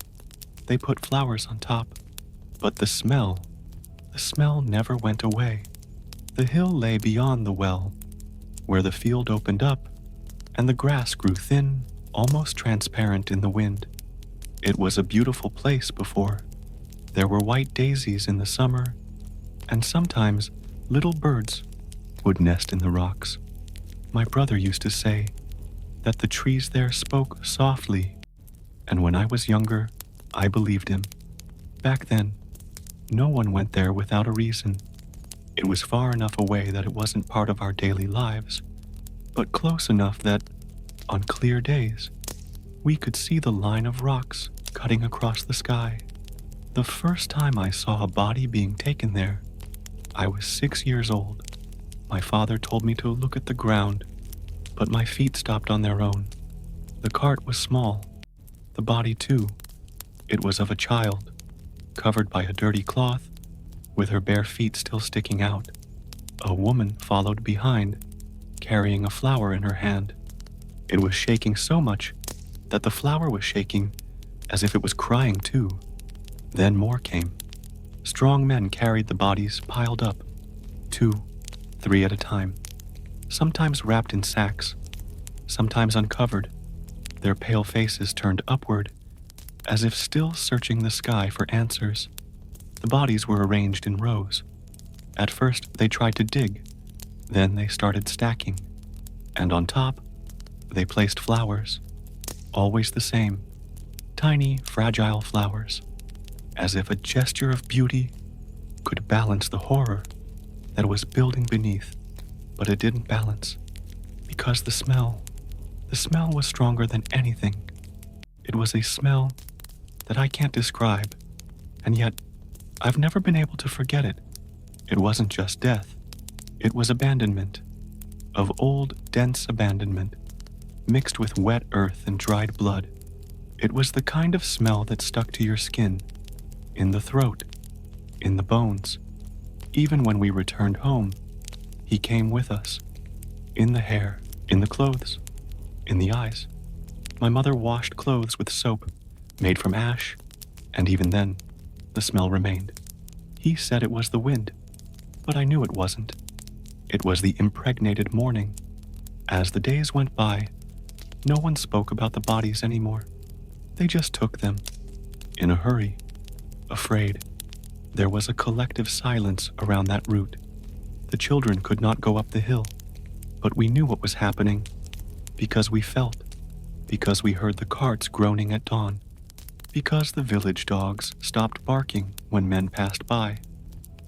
Speaker 1: They put flowers on top. But the smell never went away. The hill lay beyond the well, where the field opened up, and the grass grew thin, almost transparent in the wind. It was a beautiful place before. There were white daisies in the summer, and sometimes little birds would nest in the rocks. My brother used to say that the trees there spoke softly, and when I was younger, I believed him. Back then, no one went there without a reason. It was far enough away that it wasn't part of our daily lives, but close enough that, on clear days, we could see the line of rocks cutting across the sky. The first time I saw a body being taken there, I was 6 years old. My father told me to look at the ground, but my feet stopped on their own. The cart was small. The body, too. It was of a child, covered by a dirty cloth, with her bare feet still sticking out. A woman followed behind, carrying a flower in her hand. It was shaking so much that the flower was shaking as if it was crying too. Then more came. Strong men carried the bodies piled up, 2, 3 at a time, sometimes wrapped in sacks, sometimes uncovered, their pale faces turned upward, as if still searching the sky for answers. The bodies were arranged in rows. At first, they tried to dig. Then they started stacking. And on top, they placed flowers. Always the same. Tiny, fragile flowers. As if a gesture of beauty could balance the horror that was building beneath. But it didn't balance. Because the smell was stronger than anything. It was a smell that I can't describe, and yet I've never been able to forget it. It wasn't just death. It was abandonment, of old, dense abandonment, mixed with wet earth and dried blood. It was the kind of smell that stuck to your skin, in the throat, in the bones. Even when we returned home, he came with us, in the hair, in the clothes, in the eyes. My mother washed clothes with soap made from ash, and even then, the smell remained. He said it was the wind, but I knew it wasn't. It was the impregnated morning. As the days went by, no one spoke about the bodies anymore. They just took them, in a hurry, afraid. There was a collective silence around that route. The children could not go up the hill, but we knew what was happening, because we felt, because we heard the carts groaning at dawn, because the village dogs stopped barking when men passed by.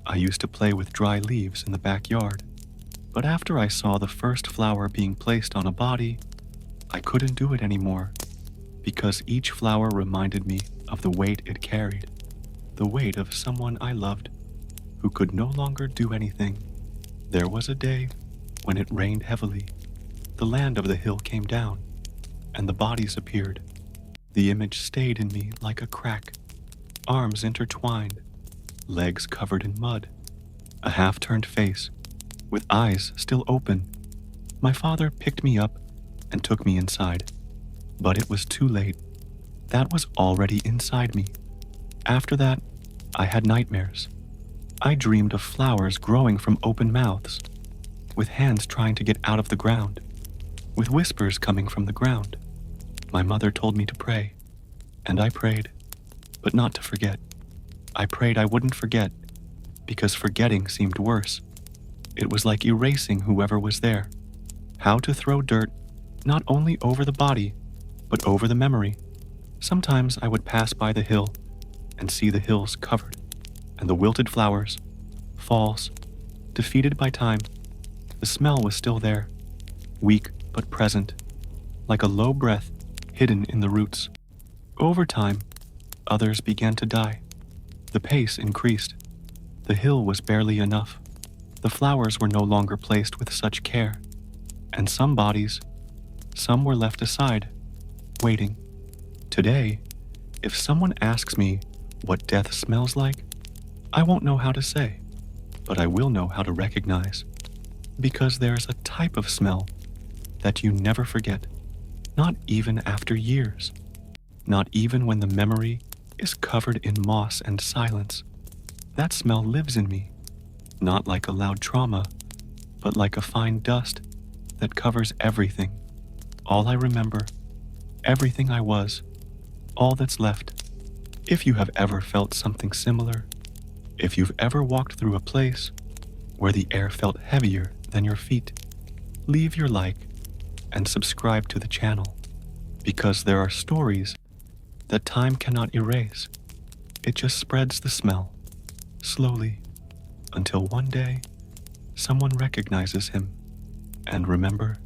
Speaker 1: I used to play with dry leaves in the backyard, but after I saw the first flower being placed on a body, I couldn't do it anymore, because each flower reminded me of the weight it carried, the weight of someone I loved, who could no longer do anything. There was a day when it rained heavily. The land of the hill came down, and the bodies appeared. The image stayed in me like a crack, arms intertwined, legs covered in mud, a half-turned face, with eyes still open. My father picked me up and took me inside, but it was too late. That was already inside me. After that, I had nightmares. I dreamed of flowers growing from open mouths, with hands trying to get out of the ground, with whispers coming from the ground. My mother told me to pray, and I prayed, but not to forget. I prayed I wouldn't forget, because forgetting seemed worse. It was like erasing whoever was there. How to throw dirt not only over the body, but over the memory. Sometimes I would pass by the hill and see the hills covered, and the wilted flowers, falls, defeated by time. The smell was still there, weak but present, like a low breath hidden in the roots. Over time, others began to die. The pace increased. The hill was barely enough. The flowers were no longer placed with such care, and some bodies, some were left aside, waiting. Today, if someone asks me what death smells like, I won't know how to say, but I will know how to recognize. Because there's a type of smell that you never forget, not even after years, not even when the memory is covered in moss and silence. That smell lives in me, not like a loud trauma, but like a fine dust that covers everything. All I remember, everything I was, all that's left. If you have ever felt something similar, if you've ever walked through a place where the air felt heavier than your feet, leave your like and subscribe to the channel, because there are stories that time cannot erase. It just spreads the smell, slowly, until one day someone recognizes him. And remember,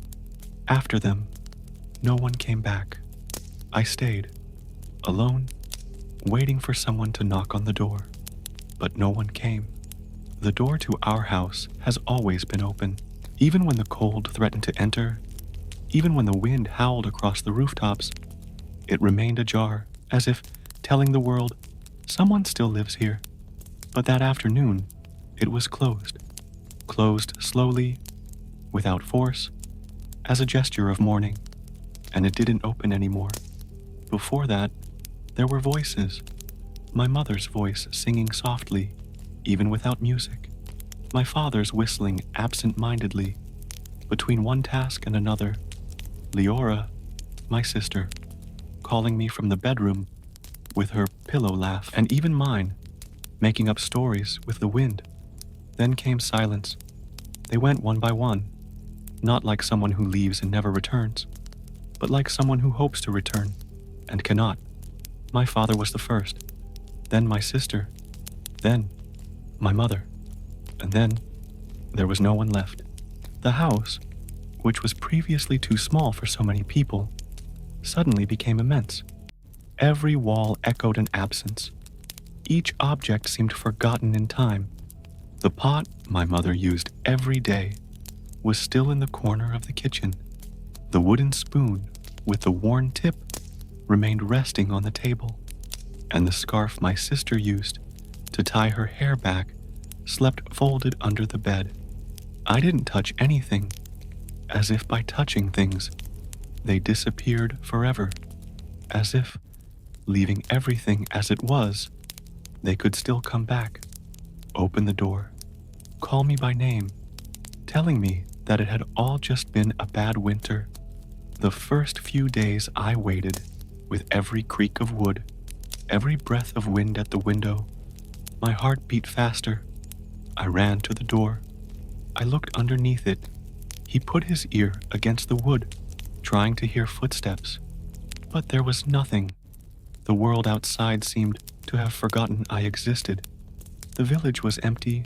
Speaker 1: after them, no one came back. I stayed, alone, waiting for someone to knock on the door, but no one came. The door to our house has always been open, even when the cold threatened to enter, even when the wind howled across the rooftops. It remained ajar, as if telling the world, someone still lives here. But that afternoon, it was closed. Closed slowly, without force, as a gesture of mourning, and it didn't open anymore. Before that, there were voices. My mother's voice singing softly, even without music. My father's whistling absent-mindedly, between one task and another. Leora, my sister, calling me from the bedroom with her pillow laugh, and even mine, making up stories with the wind. Then came silence. They went one by one, not like someone who leaves and never returns, but like someone who hopes to return and cannot. My father was the first, then my sister, then my mother, and then there was no one left. The house, which was previously too small for so many people, suddenly became immense. Every wall echoed an absence. Each object seemed forgotten in time. The pot my mother used every day was still in the corner of the kitchen. The wooden spoon with the worn tip remained resting on the table, and the scarf my sister used to tie her hair back slept folded under the bed. I didn't touch anything, as if by touching things, they disappeared forever, as if, leaving everything as it was, they could still come back, open the door, call me by name, telling me that it had all just been a bad winter. The first few days I waited, with every creak of wood, every breath of wind at the window. My heart beat faster. I ran to the door. I looked underneath it. He put his ear against the wood, trying to hear footsteps. But there was nothing. The world outside seemed to have forgotten I existed. The village was empty.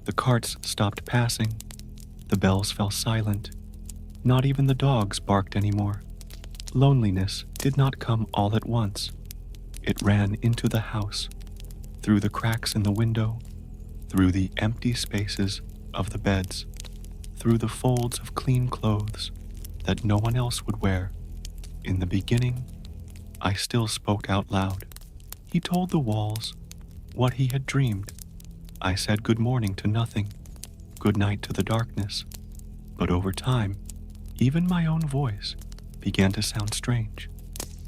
Speaker 1: The carts stopped passing. The bells fell silent. Not even the dogs barked anymore. Loneliness did not come all at once. It ran into the house, through the cracks in the window, through the empty spaces of the beds, through the folds of clean clothes that no one else would wear. In the beginning, I still spoke out loud. He told the walls what he had dreamed. I said good morning to nothing, good night to the darkness. But over time, even my own voice began to sound strange,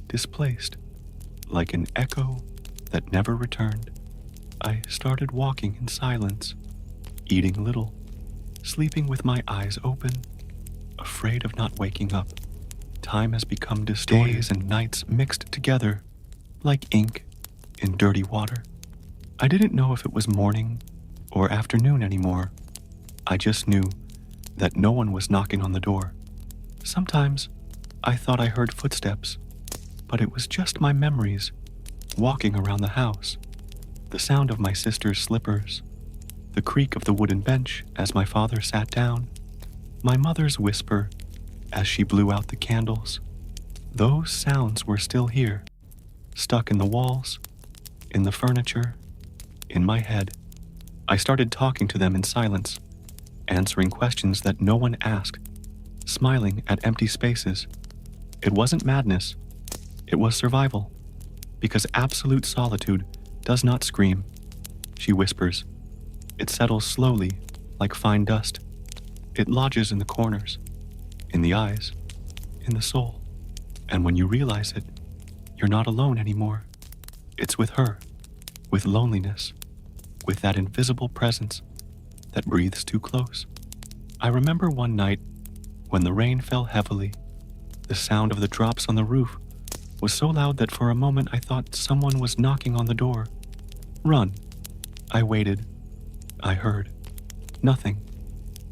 Speaker 1: displaced, like an echo that never returned. I started walking in silence, eating little, sleeping with my eyes open, afraid of not waking up. Time has become distorted. Days and nights mixed together, like ink in dirty water. I didn't know if it was morning or afternoon anymore. I just knew that no one was knocking on the door. Sometimes I thought I heard footsteps, but it was just my memories walking around the house. The sound of my sister's slippers, the creak of the wooden bench as my father sat down, my mother's whisper as she blew out the candles. Those sounds were still here, stuck in the walls, in the furniture, in my head. I started talking to them in silence, answering questions that no one asked, smiling at empty spaces. It wasn't madness, it was survival, because absolute solitude does not scream, she whispers. It settles slowly, like fine dust. It lodges in the corners, in the eyes, in the soul. And when you realize it, you're not alone anymore. It's with her, with loneliness, with that invisible presence that breathes too close. I remember one night when the rain fell heavily. The sound of the drops on the roof was so loud that for a moment I thought someone was knocking on the door. Run. I waited. I heard. Nothing.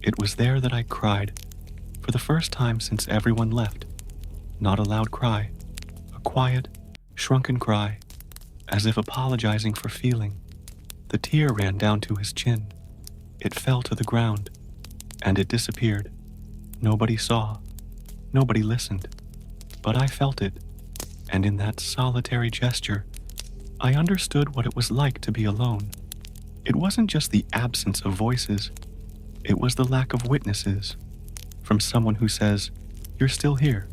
Speaker 1: It was there that I cried, for the first time since everyone left. Not a loud cry, a quiet, shrunken cry, as if apologizing for feeling. The tear ran down to his chin. It fell to the ground, and it disappeared. Nobody saw, nobody listened, but I felt it, and in that solitary gesture, I understood what it was like to be alone. It wasn't just the absence of voices, it was the lack of witnesses, from someone who says, "You're still here."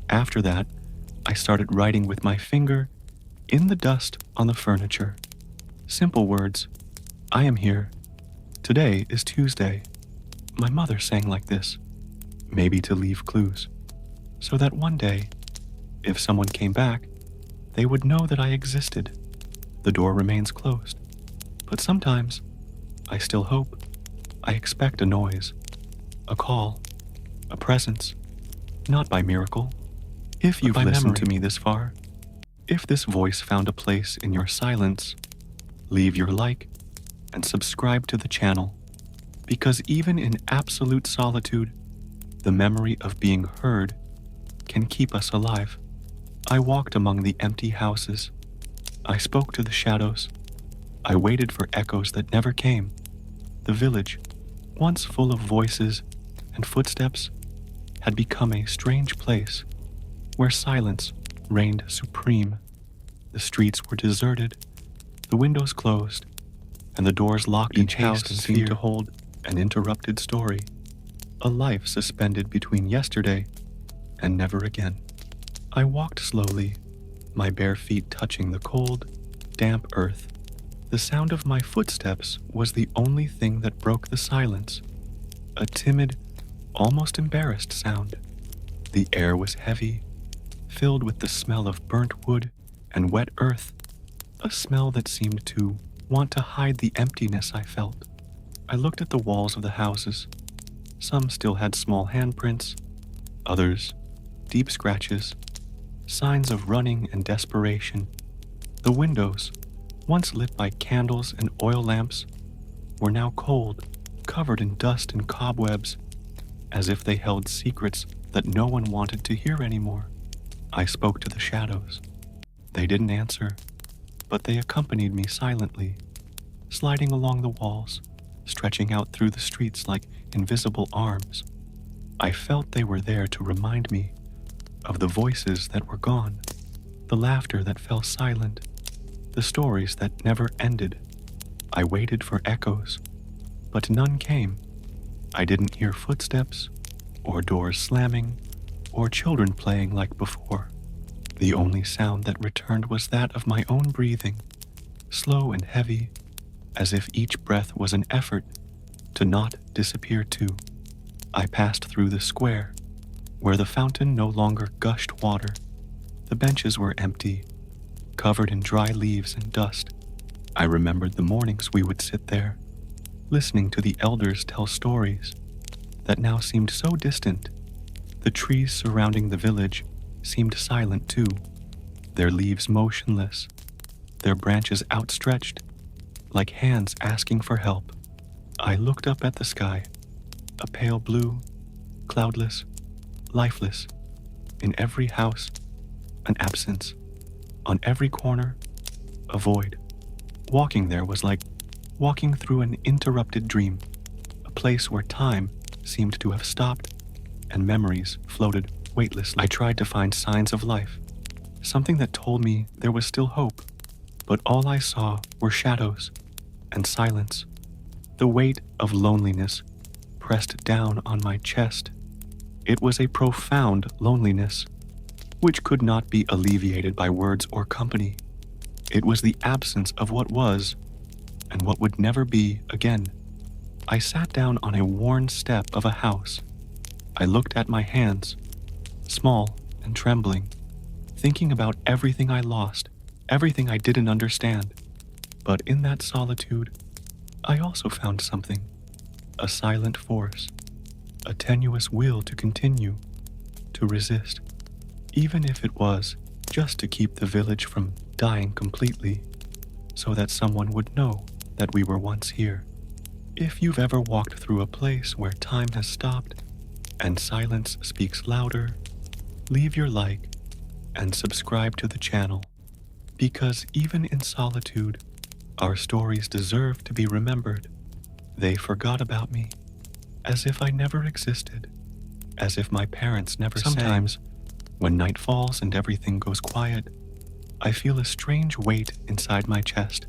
Speaker 1: After that, I started writing with my finger in the dust on the furniture. Simple words. I am here. Today is Tuesday. My mother sang like this, maybe to leave clues, so that one day, if someone came back, they would know that I existed. The door remains closed, but sometimes I still hope. I expect a noise, a call, a presence, not by miracle. If you've listened to me this far, if this voice found a place in your silence, leave your like and subscribe to the channel, because even in absolute solitude, the memory of being heard can keep us alive. I walked among the empty houses. I spoke to the shadows. I waited for echoes that never came. The village, once full of voices and footsteps, had become a strange place where silence reigned supreme. The streets were deserted, the windows closed, and the doors locked. Each house seemed to hold an interrupted story, a life suspended between yesterday and never again. I walked slowly, my bare feet touching the cold, damp earth. The sound of my footsteps was the only thing that broke the silence, a timid, almost embarrassed sound. The air was heavy, filled with the smell of burnt wood and wet earth, a smell that seemed to want to hide the emptiness I felt. I looked at the walls of the houses. Some still had small handprints, others deep scratches, signs of running and desperation. The windows, once lit by candles and oil lamps, were now cold, covered in dust and cobwebs, as if they held secrets that no one wanted to hear anymore. I spoke to the shadows. They didn't answer, but they accompanied me silently, sliding along the walls, stretching out through the streets like invisible arms. I felt they were there to remind me of the voices that were gone, the laughter that fell silent, the stories that never ended. I waited for echoes, but none came. I didn't hear footsteps, or doors slamming, or children playing like before. The only sound that returned was that of my own breathing, slow and heavy, as if each breath was an effort to not disappear too. I passed through the square, where the fountain no longer gushed water. The benches were empty, covered in dry leaves and dust. I remembered the mornings we would sit there, listening to the elders tell stories that now seemed so distant. The trees surrounding the village seemed silent too, their leaves motionless, their branches outstretched, like hands asking for help. I looked up at the sky, a pale blue, cloudless, lifeless. In every house, an absence. On every corner, a void. Walking there was like walking through an interrupted dream, a place where time seemed to have stopped and memories floated weightlessly. I tried to find signs of life, something that told me there was still hope, but all I saw were shadows and silence. The weight of loneliness pressed down on my chest. It was a profound loneliness, which could not be alleviated by words or company. It was the absence of what was and what would never be again. I sat down on a worn step of a house. I looked at my hands, small and trembling, thinking about everything I lost, everything I didn't understand. But in that solitude, I also found something, a silent force, a tenuous will to continue, to resist, even if it was just to keep the village from dying completely, so that someone would know that we were once here. If you've ever walked through a place where time has stopped and silence speaks louder, leave your like and subscribe to the channel, because even in solitude, our stories deserve to be remembered. They forgot about me, as if I never existed, as if my parents never sang. Sometimes, when night falls and everything goes quiet, I feel a strange weight inside my chest,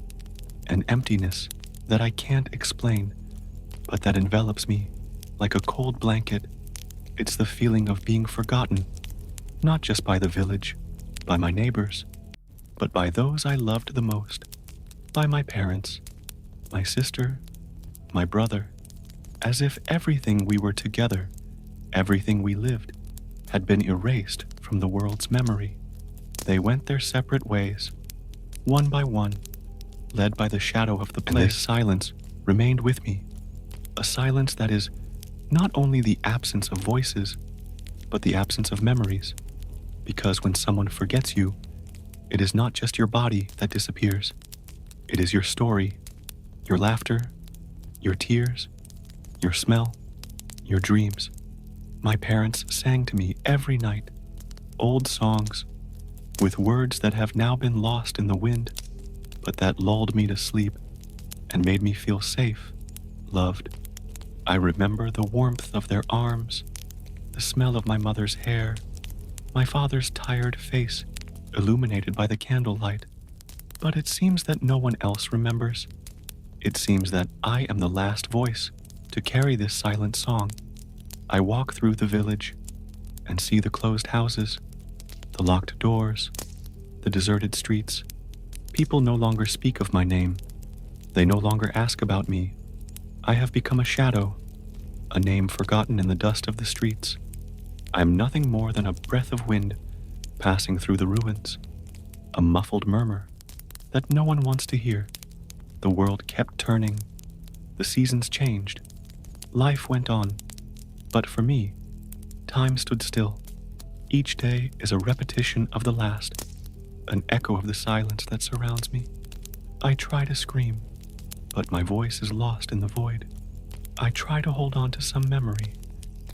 Speaker 1: an emptiness that I can't explain, but that envelops me like a cold blanket. It's the feeling of being forgotten, not just by the village, by my neighbors, but by those I loved the most, by my parents, my sister, my brother, as if everything we were together, everything we lived, had been erased from the world's memory. They went their separate ways, one by one, led by the shadow of the place. And this silence remained with me, a silence that is not only the absence of voices, but the absence of memories. Because when someone forgets you, it is not just your body that disappears. It is your story, your laughter, your tears, your smell, your dreams. My parents sang to me every night, old songs, with words that have now been lost in the wind, but that lulled me to sleep and made me feel safe, loved. I remember the warmth of their arms, the smell of my mother's hair, my father's tired face illuminated by the candlelight. But it seems that no one else remembers. It seems that I am the last voice to carry this silent song. I walk through the village and see the closed houses, the locked doors, the deserted streets. People no longer speak of my name. They no longer ask about me. I have become a shadow, a name forgotten in the dust of the streets. I am nothing more than a breath of wind passing through the ruins, a muffled murmur that no one wants to hear. The world kept turning. The seasons changed. Life went on. But for me, time stood still. Each day is a repetition of the last, an echo of the silence that surrounds me. I try to scream, but my voice is lost in the void. I try to hold on to some memory,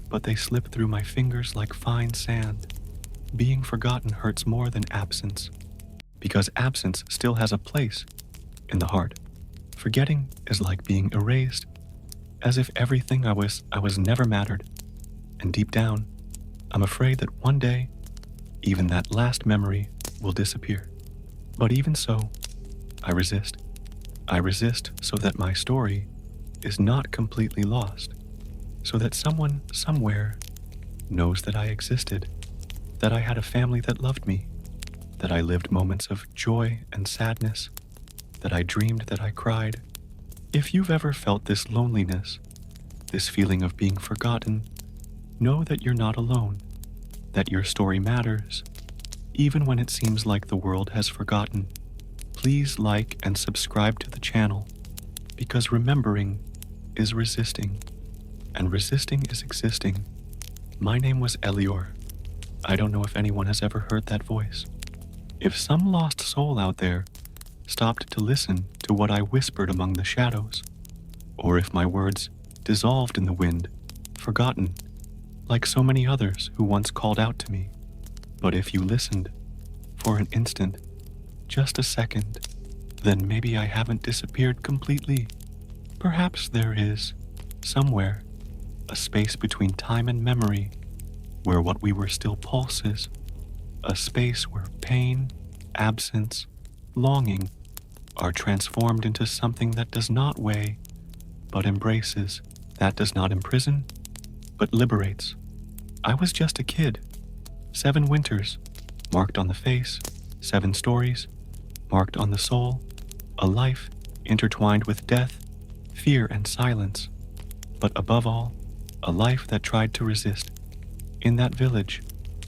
Speaker 1: but they slip through my fingers like fine sand. Being forgotten hurts more than absence, because absence still has a place in the heart. Forgetting is like being erased, as if everything I was never mattered. And deep down, I'm afraid that one day, even that last memory will disappear. But even so, I resist. I resist so that my story is not completely lost, so that someone somewhere knows that I existed, that I had a family that loved me, that I lived moments of joy and sadness, that I dreamed, that I cried. If you've ever felt this loneliness, this feeling of being forgotten, know that you're not alone, that your story matters, even when it seems like the world has forgotten. Please like and subscribe to the channel, because remembering is resisting, and resisting is existing. My name was Elior. I don't know if anyone has ever heard that voice. If some lost soul out there stopped to listen to what I whispered among the shadows, or if my words dissolved in the wind, forgotten, like so many others who once called out to me. But if you listened, for an instant, just a second, then maybe I haven't disappeared completely. Perhaps there is, somewhere, a space between time and memory, where what we were still pulses, a space where pain, absence, longing are transformed into something that does not weigh, but embraces, that does not imprison, but liberates. I was just a kid. 7 winters, marked on the face, 7 stories, marked on the soul, a life intertwined with death, fear, and silence. but above all, a life that tried to resist. In that village,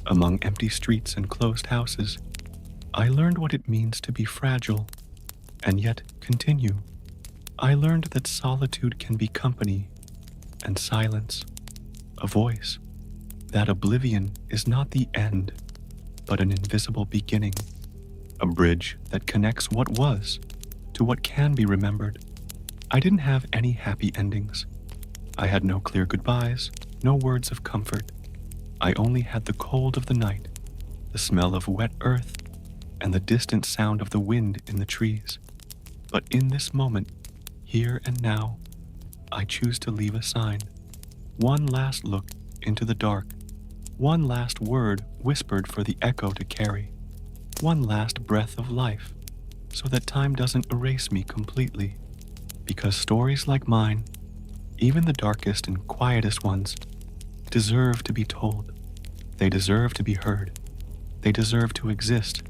Speaker 1: among empty streets and closed houses, I learned what it means to be fragile and yet continue. I learned that solitude can be company and silence, a voice, that oblivion is not the end, but an invisible beginning, a bridge that connects what was to what can be remembered. I didn't have any happy endings. I had no clear goodbyes, no words of comfort. I only had the cold of the night, the smell of wet earth, and the distant sound of the wind in the trees. But in this moment, here and now, I choose to leave a sign. One last look into the dark, one last word whispered for the echo to carry, one last breath of life, so that time doesn't erase me completely. Because stories like mine, even the darkest and quietest ones, deserve to be told. They deserve to be heard. They deserve to exist.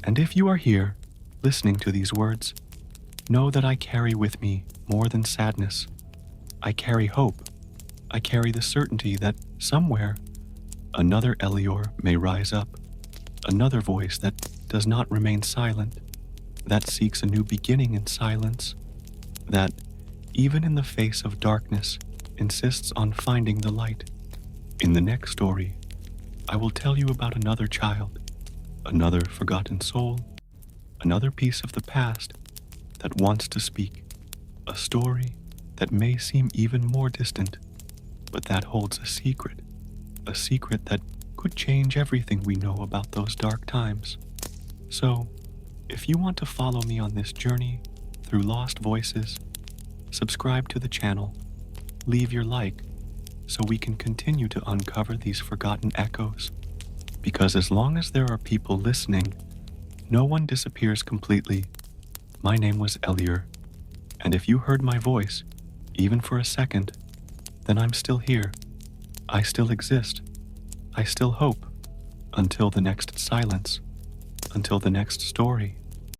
Speaker 1: And if you are here, listening to these words, know that I carry with me more than sadness. I carry hope. I carry the certainty that somewhere, another Elior may rise up, another voice that does not remain silent, that seeks a new beginning in silence, that, even in the face of darkness, insists on finding the light. In the next story, I will tell you about another child, another forgotten soul, another piece of the past that wants to speak, a story that may seem even more distant, but that holds a secret that could change everything we know about those dark times. So, if you want to follow me on this journey through lost voices, subscribe to the channel, leave your like, so we can continue to uncover these forgotten echoes. Because as long as there are people listening, no one disappears completely. My name was Elior, and if you heard my voice, even for a second, then I'm still here. I still exist. I still hope. Until the next silence. Until the next story.